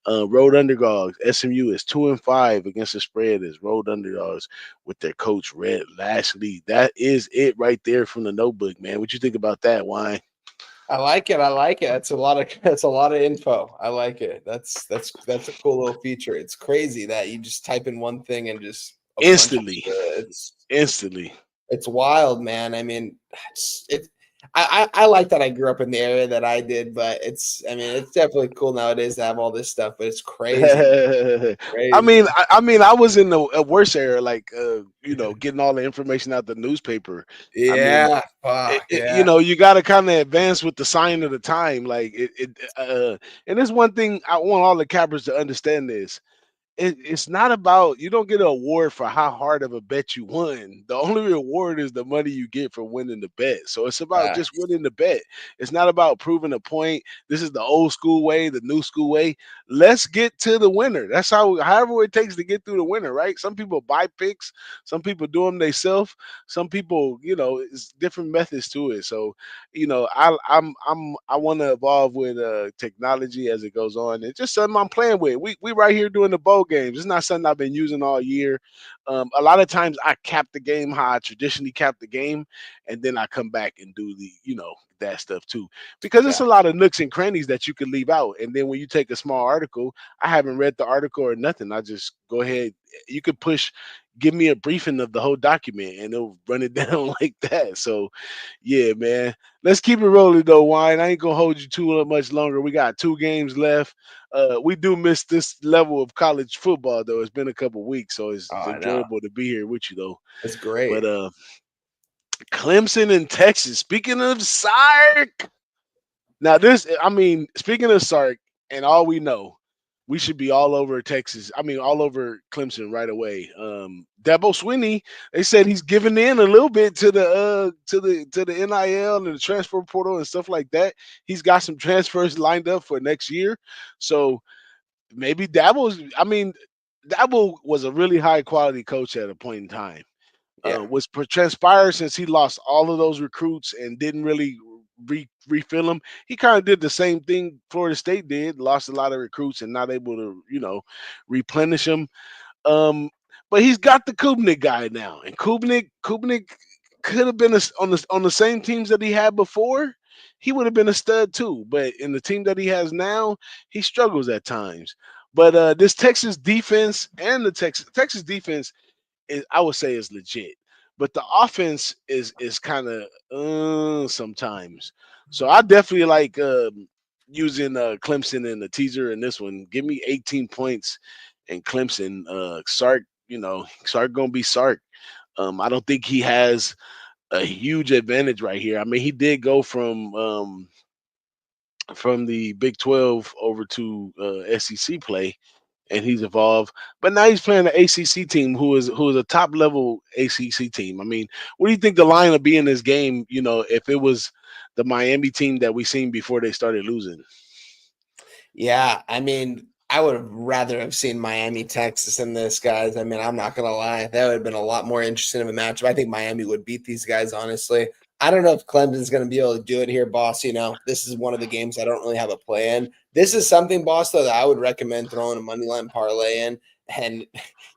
Road underdogs, SMU is 2-5 against the spread as road underdogs with their coach Red Lashley. That is it right there from the notebook, man. What you think about that, Wine? I like it. That's a lot of info. I like it. That's a cool little feature. It's crazy that you just type in one thing and just instantly. It's wild, man. I mean, I like that I grew up in the area that I did, but it's definitely cool nowadays to have all this stuff, but it's crazy. Crazy. I mean, I was in the worst era, like, getting all the information out the newspaper. Yeah. You got to kind of advance with the sign of the time. Like and there's one thing I want all the cappers to understand this. it's not about, you don't get an award for how hard of a bet you won. The only reward is the money you get for winning the bet. So it's about just winning the bet. It's not about proving a point. This is the old school way, the new school way. Let's get to the winner. That's however it takes to get through the winner, right? Some people buy picks, some people do them themselves, some people, it's different methods to it. So, I want to evolve with technology as it goes on. It's just something I'm playing with. We right here doing the bowl games. It's not something I've been using all year. A lot of times I cap the game how I traditionally cap the game, and then I come back and do that stuff too, because it's a lot of nooks and crannies that you could leave out. And then when you take a small article, I haven't read the article or nothing. I just go ahead. You could give me a briefing of the whole document, and it'll run it down like that. So, yeah, man. Let's keep it rolling though, Wine. I ain't gonna hold you too much longer. We got 2 games left. We do miss this level of college football though. It's been a couple weeks, so it's enjoyable to be here with you though. It's great. But Clemson and Texas. Speaking of Sark, now speaking of Sark, and all we know, we should be all over Texas. All over Clemson right away. Dabo Swinney, they said he's giving in a little bit to the NIL and the transfer portal and stuff like that. He's got some transfers lined up for next year. So maybe Dabo was a really high quality coach at a point in time. Was transpired since he lost all of those recruits and didn't really refill them. He kind of did the same thing Florida State did, lost a lot of recruits and not able to, replenish them. But he's got the Kubnik guy now, and Kubnik could have been on the same teams that he had before. He would have been a stud too, but in the team that he has now, he struggles at times. But this Texas defense and the Texas defense, I would say, is legit, but the offense is kind of sometimes. So I definitely like using Clemson in the teaser in this one. Give me 18 points and Clemson. Sark, Sark gonna be Sark. I don't think he has a huge advantage right here. He did go from the Big 12 over to SEC play, and he's evolved. But now he's playing the ACC team, who is a top level ACC team. What do you think the line would be in this game? If it was the Miami team that we seen before they started losing. Yeah, I would have rather have seen Miami, Texas in this, guys. I'm not gonna lie, that would have been a lot more interesting of a matchup. I think Miami would beat these guys, honestly. I don't know if Clemson's going to be able to do it here, boss. This is one of the games I don't really have a play in. This is something, boss, though, that I would recommend throwing a money line parlay in. And,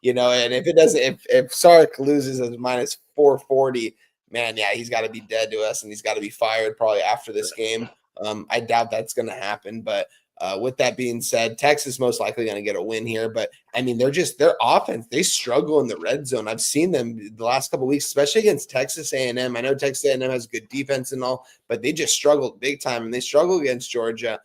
and if it doesn't, if Sark loses as minus 440, man, yeah, he's got to be dead to us, and he's got to be fired probably after this game. I doubt that's going to happen, but with that being said, Texas most likely going to get a win here. But their offense, they struggle in the red zone. I've seen them the last couple of weeks, especially against Texas A&M. I know Texas A&M has good defense and all, but they just struggled big time, and they struggle against Georgia.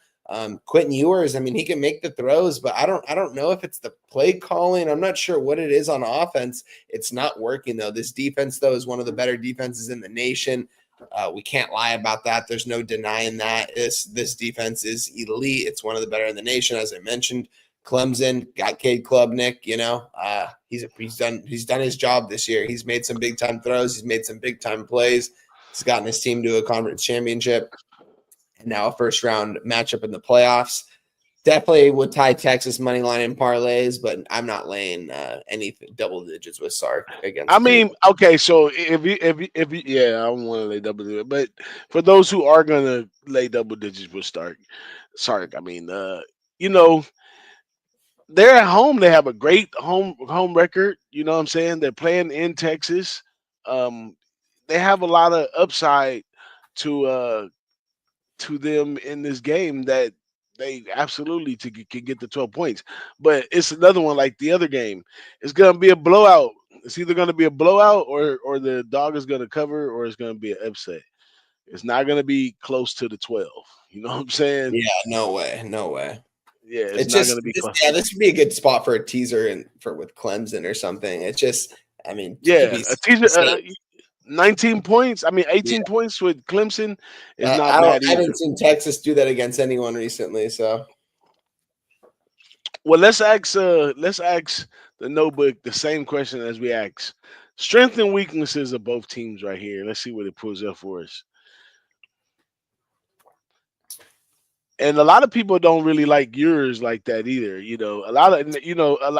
Quentin Ewers, he can make the throws, but I don't know if it's the play calling. I'm not sure what it is on offense. It's not working though. This defense though is one of the better defenses in the nation. We can't lie about that. There's no denying that. This defense is elite. It's one of the better in the nation, as I mentioned. Clemson got Cade Klubnik. He's done his job this year. He's made some big time throws. He's made some big time plays. He's gotten his team to a conference championship, and now a first round matchup in the playoffs. Definitely would tie Texas money line in parlays, but I'm not laying any double digits with Sark against. Okay, so if you, yeah, I don't want to lay double digits, but for those who are gonna lay double digits with Sark, they're at home. They have a great home record. You know what I'm saying? They're playing in Texas. They have a lot of upside to them in this game that they absolutely can get the 12 points. But it's another one like the other game. It's going to be a blowout. It's either going to be a blowout or the dog is going to cover, or it's going to be an upset. It's not going to be close to the 12. You know what I'm saying? Yeah, no way. Yeah, it's not going to be close. Yeah, this would be a good spot for a teaser with Clemson or something. It's just, a teaser. 19 points. 18 points with Clemson is not bad either. I haven't seen Texas do that against anyone recently. So, Well, let's ask the notebook the same question as we asked. Strength and weaknesses of both teams right here. Let's see what it pulls up for us. And a lot of people don't really like yours like that either. A lot of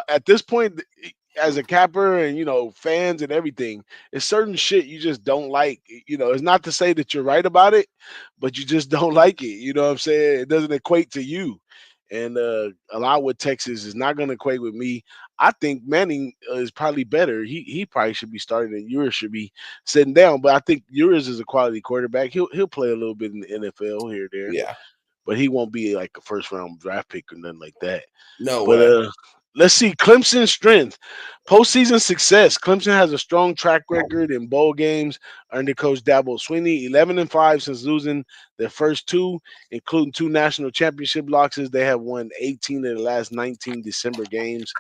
at this point, as a capper and fans and everything, it's certain shit you just don't like. It's not to say that you're right about it, but you just don't like it. You know what I'm saying? It doesn't equate to you. And a lot with Texas is not going to equate with me. I think Manning is probably better. He probably should be starting, and Urias should be sitting down. But I think Urias is a quality quarterback. He'll play a little bit in the NFL here or there, Yeah. but he won't be like a first round draft pick or nothing like that. No But way. let's see Clemson's strength, postseason success. Clemson has a strong track record in bowl games under Coach Dabo Swinney, 11-5 since losing their first two, including two national championship losses. They have won 18 of the last 19 December games.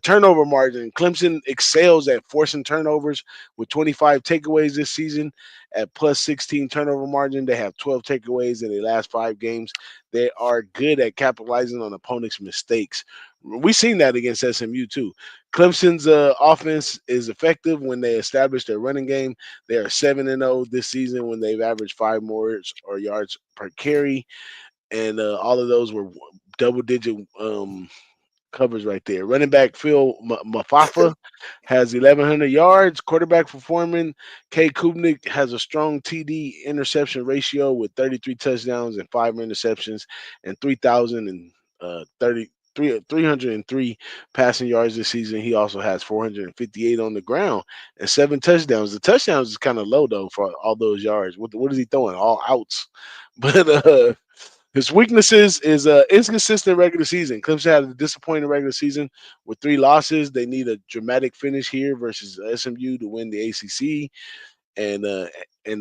Turnover margin. Clemson excels at forcing turnovers with 25 takeaways this season at plus 16 turnover margin. They have 12 takeaways in the last 5 games. They are good at capitalizing on opponents' mistakes. We've seen that against SMU too. Clemson's offense is effective when they establish their running game. They are 7-0 this season when they've averaged 5 more or yards per carry, and all of those were double-digit covers right there. Running back Phil Mafafa has 1,100 yards. Quarterback performing K. Kubnik has a strong TD interception ratio with 33 touchdowns and 5 interceptions and 303 passing yards this season. He also has 458 on the ground and 7 touchdowns. The touchdowns is kind of low though for all those yards. What is he throwing? All outs. But his weaknesses is inconsistent regular season. Clemson had a disappointing regular season with 3 losses. They need a dramatic finish here versus SMU to win the ACC, and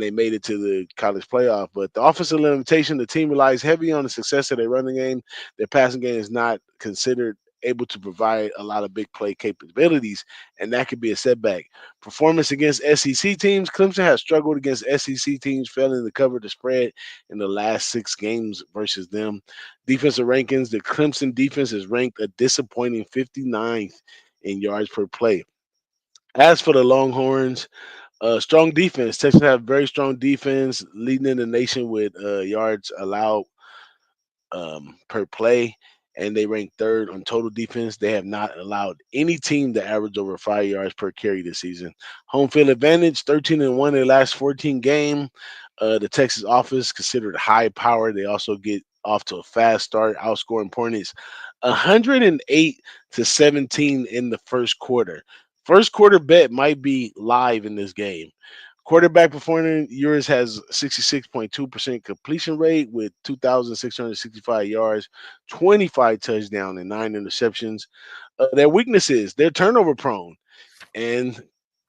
they made it to the college playoff. But the offensive limitation, the team relies heavy on the success of their running game. Their passing game is not considered able to provide a lot of big play capabilities, and that could be a setback. Performance against SEC teams, Clemson has struggled against SEC teams, failing to cover the spread in the last 6 games versus them. Defensive rankings, the Clemson defense is ranked a disappointing 59th in yards per play. As for the Longhorns, strong defense. Texas have very strong defense, leading in the nation with yards allowed per play, and they rank third on total defense. They have not allowed any team to average over 5 yards per carry this season. Home field advantage, 13-1 in the last 14 game. The Texas offense considered high power. They also get off to a fast start, outscoring opponents 108-17 in the first quarter. First quarter bet might be live in this game. Quarterback performance, yours has 66.2% completion rate with 2,665 yards, 25 touchdowns, and 9 interceptions. Their weaknesses, they're turnover prone, and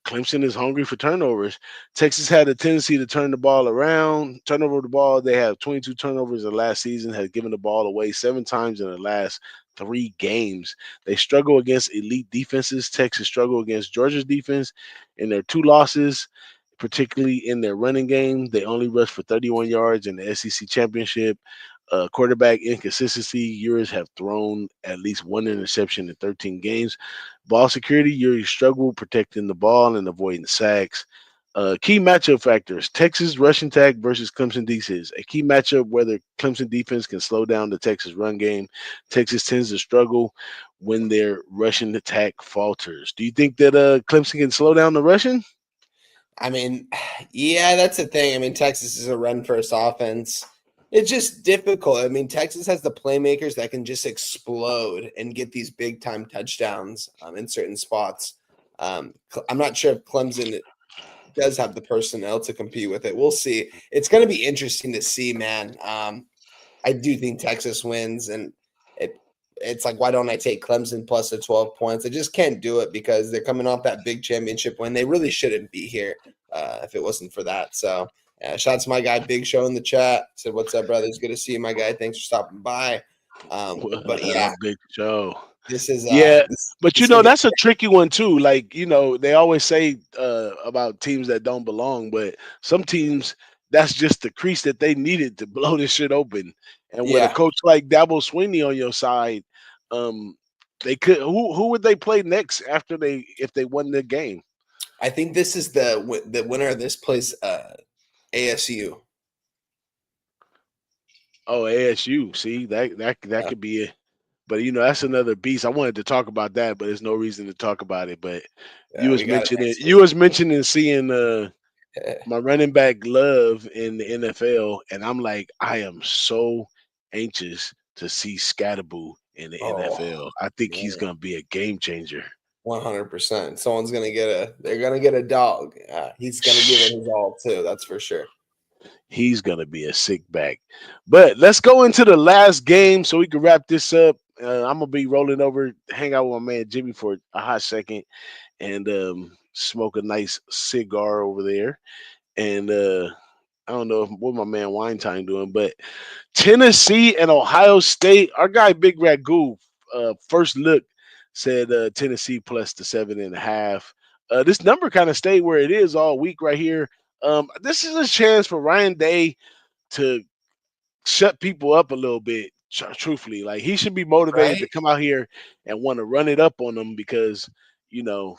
Clemson is hungry for turnovers. Texas had a tendency to turn the ball around, turn over the ball. They have 22 turnovers in the last season, has given the ball away 7 times in the last 3 games. They struggle against elite defenses. Texas struggle against Georgia's defense in their 2 losses, particularly in their running game. They only rushed for 31 yards in the SEC championship. Quarterback inconsistency, Urias have thrown at least 1 interception in 13 games. Ball security, Urias struggle protecting the ball and avoiding sacks. Key matchup factors: Texas rushing attack versus Clemson defense. A key matchup whether Clemson defense can slow down the Texas run game. Texas tends to struggle when their rushing attack falters. Do you think that Clemson can slow down the rushing? I mean, yeah, that's the thing. I mean, Texas is a run first offense. It's just difficult. I mean, Texas has the playmakers that can just explode and get these big time touchdowns in certain spots. I'm not sure if Clemson does have the personnel to compete with it. We'll see. It's going to be interesting to see, man. I do think Texas wins, and it's like, why don't I take Clemson plus the 12 points? I just can't do it because they're coming off that big championship win. They really shouldn't be here if it wasn't for that. So, shout out to my guy Big Show in the chat. Said, "What's up, brother? It's good to see you, my guy. Thanks for stopping by." But yeah, Big Show. this is Yeah, but this is gonna be that's a tricky one too. Like, they always say about teams that don't belong, but some teams that's just the crease that they needed to blow this shit open. And with a yeah. coach like Dabo Swinney on your side, They could. Who would they play next if they won the game? I think this is the winner of this plays ASU. Oh, ASU. See that Yeah, could be it. But that's another beast. I wanted to talk about that, but there's no reason to talk about it. But you yeah, was we got it mentioning next you was mentioning seeing week. my running back Love in the NFL, and I'm like, I am so anxious to see Scatterboo in the Oh NFL. I think he's man, gonna be a game changer. 100%. Someone's gonna they're gonna get a dog. He's gonna give it his all too. That's for sure. He's gonna be a sick back. But let's go into the last game so we can wrap this up. I'm gonna be rolling over, hang out with my man Jimmy for a hot second, and smoke a nice cigar over there. And I don't know what my man Winetime doing, but Tennessee and Ohio State. Our guy Bigragoo, first look said Tennessee plus the 7.5. This number kind of stayed where it is all week right here. This is a chance for Ryan Day to shut people up a little bit. Truthfully, like he should be motivated to Right? come out here and want to run it up on them because you know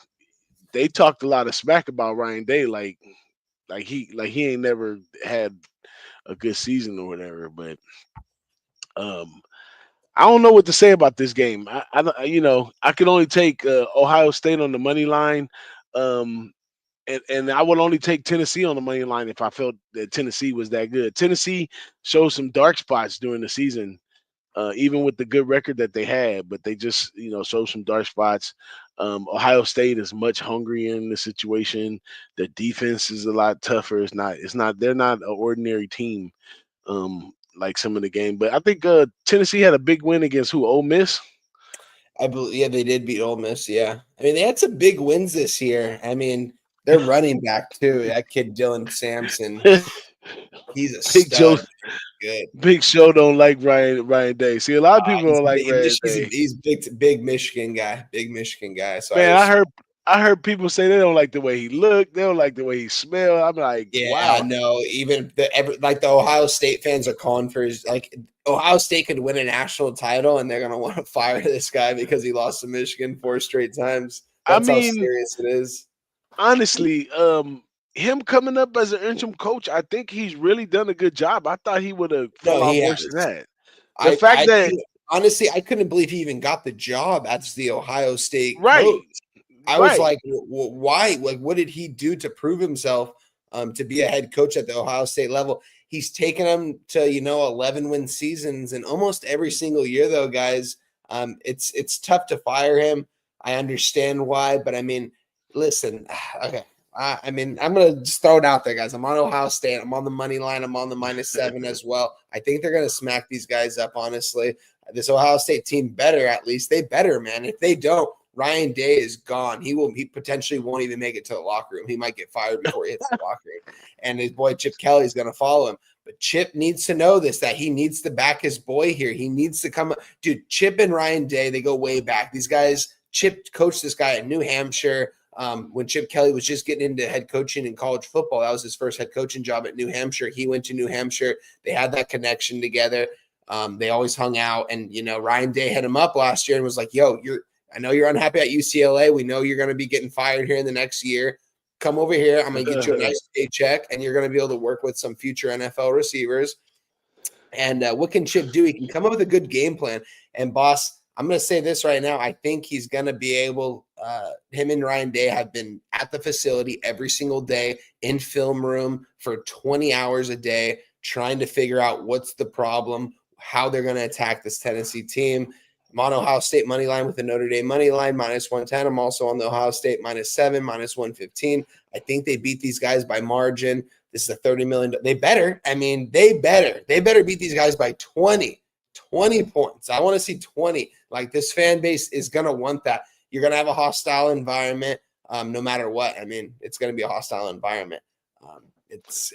they talked a lot of smack about Ryan Day, like he ain't never had a good season or whatever. But um, I don't know what to say about this game. I could only take Ohio State on the money line, um, and I would only take Tennessee on the money line if I felt that Tennessee was that good. Tennessee showed some dark spots during the season, even with the good record that they had, but they just showed some dark spots. Ohio State is much hungrier in the situation. The defense is a lot tougher. It's not. They're not an ordinary team like some of the game. But I think Tennessee had a big win against who? Ole Miss. I believe, yeah, they did beat Ole Miss. Yeah, I mean, they had some big wins this year. I mean, they're running back too. That kid Dylan Sampson, he's a Big Joe, stud. Good. Big Show don't like Ryan Day. See, a lot of people He's don't like big, Ryan Day. he's big Michigan guy, big Michigan guy. So I Man, was, I heard people say they don't like the way he looked. They don't like the way he smelled. I'm like, yeah, I wow. know. Even like the Ohio State fans are calling for his like Ohio State could win a national title and they're gonna want to fire this guy because he lost to Michigan 4 straight times. I That's how mean, serious it is. honestly, him coming up as an interim coach, I think he's really done a good job. I thought he would have No, fell off he worse than has. that. The fact that Honestly, I couldn't believe he even got the job as the Ohio State right, coach. I was right. like, why? Like, what did he do to prove himself to be a head coach at the Ohio State level? He's taken them to 11-win seasons, and almost every single year, though, guys. It's tough to fire him. I understand why, but I mean, listen, okay. I mean, I'm gonna just throw it out there, guys. I'm on Ohio State. I'm on the money line. I'm on the -7 as well. I think they're gonna smack these guys up. Honestly, this Ohio State team better. At least they better, man. If they don't, Ryan Day is gone. He potentially won't even make it to the locker room. He might get fired before he hits the locker room. And his boy Chip Kelly is going to follow him. But Chip needs to know this, that he needs to back his boy here. He needs to come. Dude, Chip and Ryan Day, they go way back. These guys, Chip coached this guy at New Hampshire. When Chip Kelly was just getting into head coaching in college football, that was his first head coaching job at New Hampshire. He went to New Hampshire. They had that connection together. They always hung out. And, Ryan Day hit him up last year and was like, yo, I know you're unhappy at UCLA. We know you're going to be getting fired here in the next year. Come over here. I'm going to get you a nice paycheck, and you're going to be able to work with some future NFL receivers. And what can Chip do? He can come up with a good game plan. And, boss, I'm going to say this right now. I think he's going to be able him and Ryan Day have been at the facility every single day in film room for 20 hours a day trying to figure out what's the problem, how they're going to attack this Tennessee team. I'm on Ohio State money line with the Notre Dame money line, -110. I'm also on the Ohio State -7, -115. I think they beat these guys by margin. This is a $30 million. They better. I mean, they better beat these guys by 20 points. I want to see 20. Like, this fan base is going to want that. You're going to have a hostile environment no matter what. I mean, it's going to be a hostile environment. It's,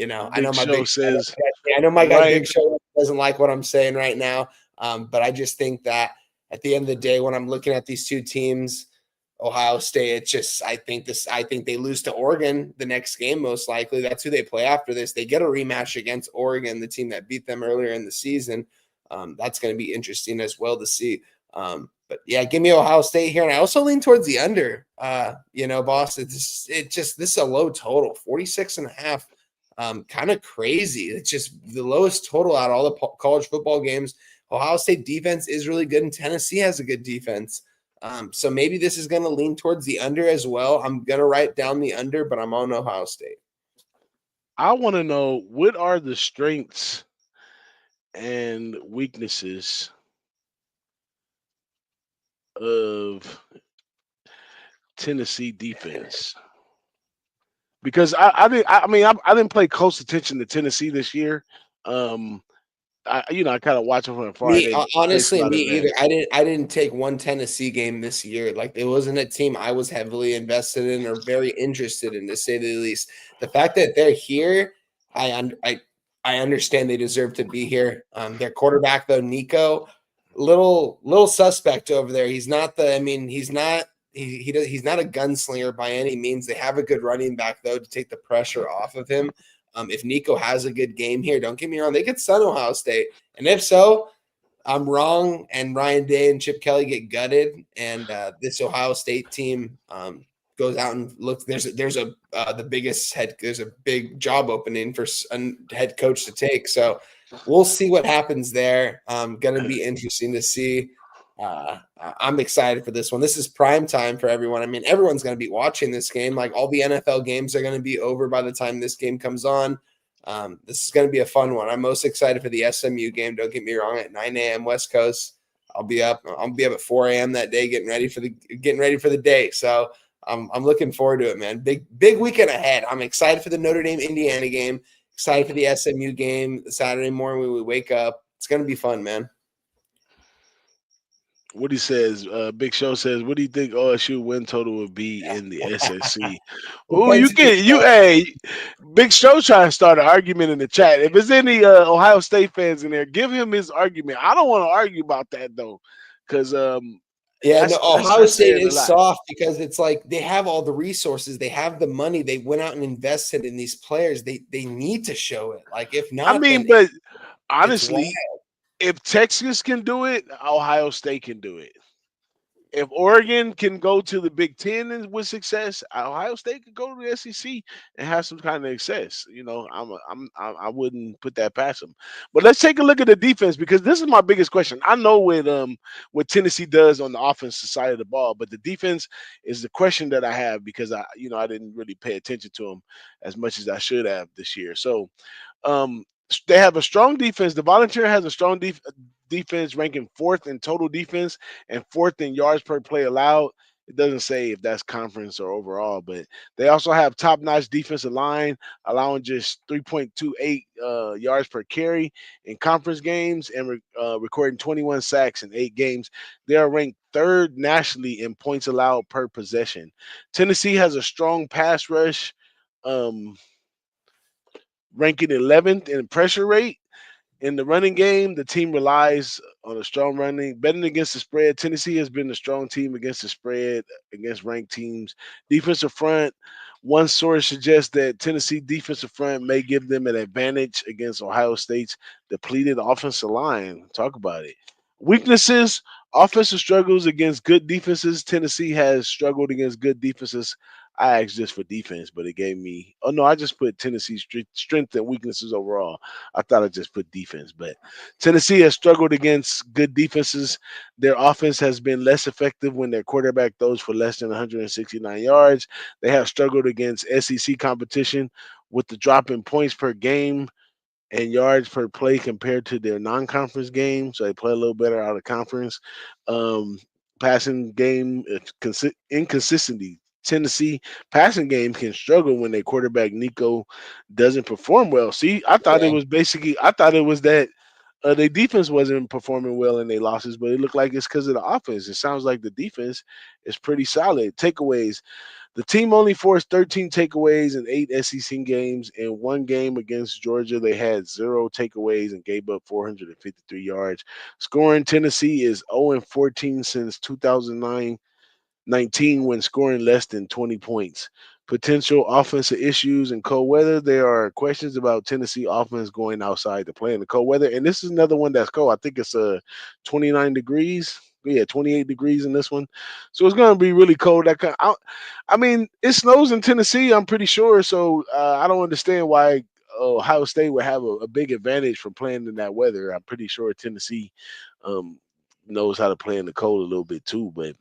I know my Show says I know my guy Ryan, Big Show doesn't like what I'm saying right now. But I just think that at the end of the day, when I'm looking at these two teams, Ohio State, I think they lose to Oregon the next game, most likely. That's who they play after this. They get a rematch against Oregon, the team that beat them earlier in the season. That's going to be interesting as well to see. But yeah, give me Ohio State here, and I also lean towards the under. Boss, this is a low total, 46.5. Kind of crazy. It's just the lowest total out of all the college football games. Ohio State defense is really good, and Tennessee has a good defense. So maybe this is going to lean towards the under as well. I'm going to write down the under, but I'm on Ohio State. I want to know, what are the strengths and weaknesses of Tennessee defense? Because I didn't pay close attention to Tennessee this year. I kind of watch them from afar. Me, They face a honestly, lot me of either. advantage. I didn't take one Tennessee game this year. Like, it wasn't a team I was heavily invested in or very interested in, to say the least. The fact that they're here, I understand they deserve to be here. Their quarterback though, Nico, little suspect over there. He's not the. I mean, he's not. He's not a gunslinger by any means. They have a good running back though to take the pressure off of him. If Nico has a good game here, don't get me wrong, they could stun Ohio State, and if so, I'm wrong, and Ryan Day and Chip Kelly get gutted, and this Ohio State team goes out and looks. There's a big job opening for a head coach to take. So we'll see what happens there. Going to be interesting to see. I'm excited for this one. This is prime time for everyone. I mean, everyone's going to be watching this game. Like, all the NFL games are going to be over by the time this game comes on. This is going to be a fun one. I'm most excited for the SMU game. Don't get me wrong. At 9 a.m. West Coast, I'll be up at 4 a.m. that day, getting ready for the day. So I'm looking forward to it, man. Big weekend ahead. I'm excited for the Notre Dame Indiana game. Excited for the SMU game Saturday morning when we wake up. It's going to be fun, man. What he says, Big Show says, what do you think OSU win total would be in the SSC? Oh, hey, Big Show trying to start an argument in the chat. If there's any Ohio State fans in there, give him his argument. I don't want to argue about that though, because Ohio State is soft because it's like they have all the resources, they have the money, they went out and invested in these players. They need to show it. Like, if not, but honestly, if Texas can do it, Ohio State can do it. If Oregon can go to the Big Ten with success, Ohio State could go to the SEC and have some kind of success. I wouldn't put that past them. But let's take a look at the defense, because this is my biggest question. I know what Tennessee does on the offensive side of the ball, but the defense is the question that I have, because I didn't really pay attention to them as much as I should have this year. So, they have a strong defense. The Volunteer has a strong defense, ranking 4th in total defense and 4th in yards per play allowed. It doesn't say if that's conference or overall, but they also have top-notch defensive line, allowing just 3.28 yards per carry in conference games, and recording 21 sacks in 8 games. They are ranked 3rd nationally in points allowed per possession. Tennessee has a strong pass rush, ranking 11th in pressure rate. In the running game, the team relies on a strong running. Betting against the spread, Tennessee has been a strong team against the spread, against ranked teams. Defensive front, one source suggests that Tennessee defensive front may give them an advantage against Ohio State's depleted offensive line. Talk about it. Weaknesses, offensive struggles against good defenses. Tennessee has struggled against good defenses. I asked just for defense, but it gave me. Oh no, I just put Tennessee's strength and weaknesses overall. I thought I just put defense, but Tennessee has struggled against good defenses. Their offense has been less effective when their quarterback throws for less than 169 yards. They have struggled against SEC competition with the drop in points per game and yards per play compared to their non-conference game. So they play a little better out of conference. Passing game inconsistency. Tennessee passing game can struggle when their quarterback Nico doesn't perform well. See, I thought it was that their defense wasn't performing well in their losses, but it looked like it's because of the offense. It sounds like the defense is pretty solid. Takeaways. The team only forced 13 takeaways in 8 SEC games. In one game against Georgia, they had 0 takeaways and gave up 453 yards. Scoring, Tennessee is 0-14 since 2009. 19 when scoring less than 20 points. Potential offensive issues in cold weather. There are questions about Tennessee offense going outside to play in the cold weather. And this is another one that's cold. I think it's 29 degrees. Yeah, 28 degrees in this one. So it's going to be really cold. I mean, it snows in Tennessee, I'm pretty sure. So I don't understand why Ohio State would have a big advantage from playing in that weather. I'm pretty sure Tennessee um, knows how to play in the cold a little bit too. But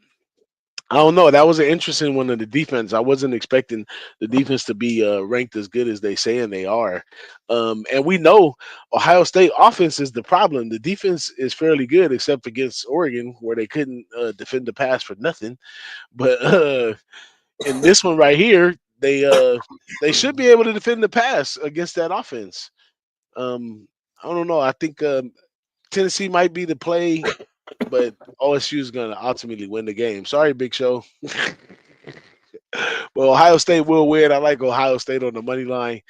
I don't know. That was an interesting one of the defense. I wasn't expecting the defense to be ranked as good as they saying they are. And we know Ohio State offense is the problem. The defense is fairly good, except against Oregon, where they couldn't defend the pass for nothing. But in this one right here, they should be able to defend the pass against that offense. I don't know. I think Tennessee might be the play, but OSU is going to ultimately win the game. Sorry, Big Show. Well, Ohio State will win. I like Ohio State on the money line.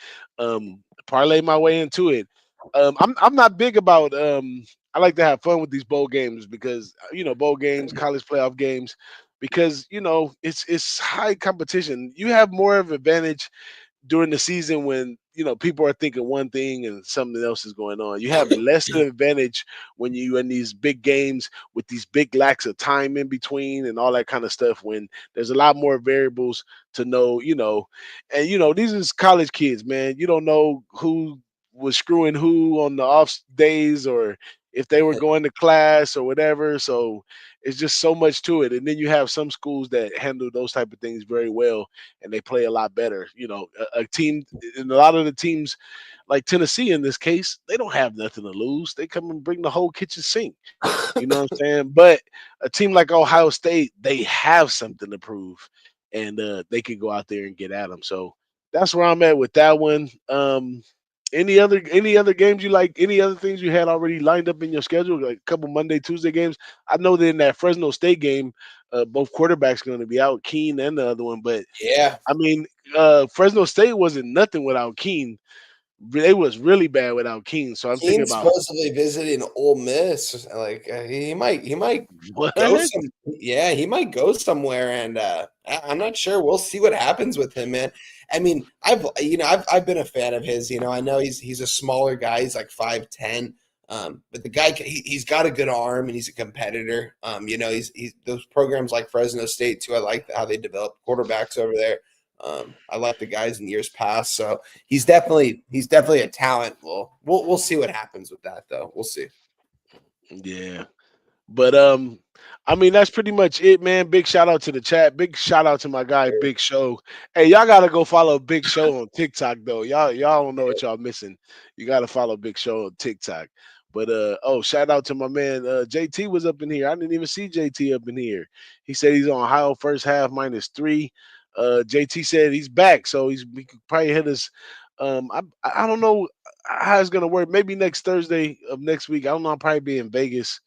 Parlay my way into it. I'm not big about. I like to have fun with these bowl games because bowl games, college playoff games, because it's high competition. You have more of an advantage during the season when people are thinking one thing and something else is going on. You have less of an advantage when you in these big games with these big lacks of time in between and all that kind of stuff. When there's a lot more variables to know, and these is college kids, man. You don't know who was screwing who on the off days or if they were going to class or whatever. So it's just so much to it. And then you have some schools that handle those type of things very well and they play a lot better. A team, and a lot of the teams like Tennessee in this case, they don't have nothing to lose. They come and bring the whole kitchen sink. You know what I'm saying? But a team like Ohio State, they have something to prove, and they can go out there and get at them. So that's where I'm at with that one. Any other games you like? Any other things you had already lined up in your schedule? Like a couple Monday, Tuesday games. I know that in that Fresno State game, both quarterbacks going to be out, Keen and the other one. But Yeah. I mean, Fresno State wasn't nothing without Keen. They was really bad without Keen. So I'm thinking Keen's about supposedly visiting Ole Miss. Like he might what? go some. Yeah, he might go somewhere, and I'm not sure. We'll see what happens with him, man. I mean, I've been a fan of his. I know he's a smaller guy. He's like 5'10". But the guy he's got a good arm and he's a competitor. He's those programs like Fresno State too. I like how they develop quarterbacks over there. I like the guys in years past, so he's definitely a talent. We'll see what happens with that though. We'll see. Yeah. But I mean that's pretty much it, man. Big shout out to the chat. Big shout out to my guy Big Show. Hey, y'all gotta go follow Big Show on TikTok though. Y'all don't know what y'all missing. You gotta follow Big Show on TikTok. But shout out to my man JT was up in here. I didn't even see JT up in here. He said he's on Ohio first half -3. JT said he's back, so we could probably hit us. I don't know how it's gonna work. Maybe next Thursday of next week. I don't know. I'll probably be in Vegas.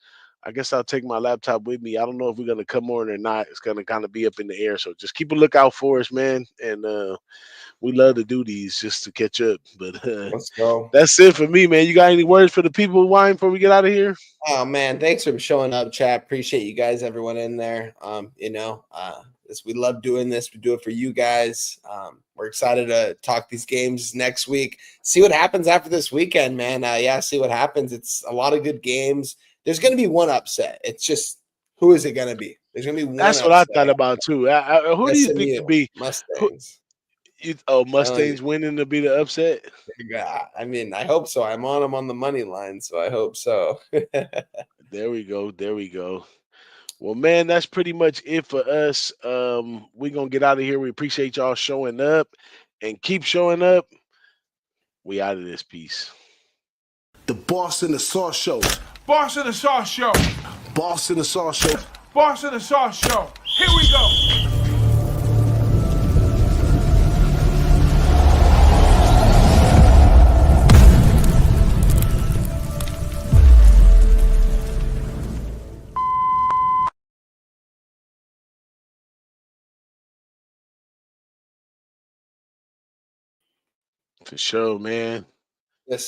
I guess I'll take my laptop with me. I don't know if we're gonna come on or not. It's gonna kind of be up in the air. So just keep a lookout for us, man. And we love to do these just to catch up. But Let's go. that's it for me, man. You got any words for the people, Wine, before we get out of here? Oh man, thanks for showing up, chat. Appreciate you guys, everyone in there. We love doing this. We do it for you guys. We're excited to talk these games next week. See what happens after this weekend, man. Yeah, see what happens. It's a lot of good games. There's going to be one upset. It's just who is it going to be? There's going to be one That's what I upset. thought about too. Who do you think SMU could be? Who, Mustangs. Telling you. Mustangs winning to be the upset? Yeah, I mean, I hope so. I'm on them on the money line, so I hope so. There we go. There we go. Well, man, that's pretty much it for us. We're gonna get out of here. We appreciate y'all showing up and keep showing up. We out of this piece. The Boss and the Sauce Show. Boss and the Sauce Show. Boss and the Sauce Show. Boss and the Sauce Show. Here we go. For sure, man. Yes,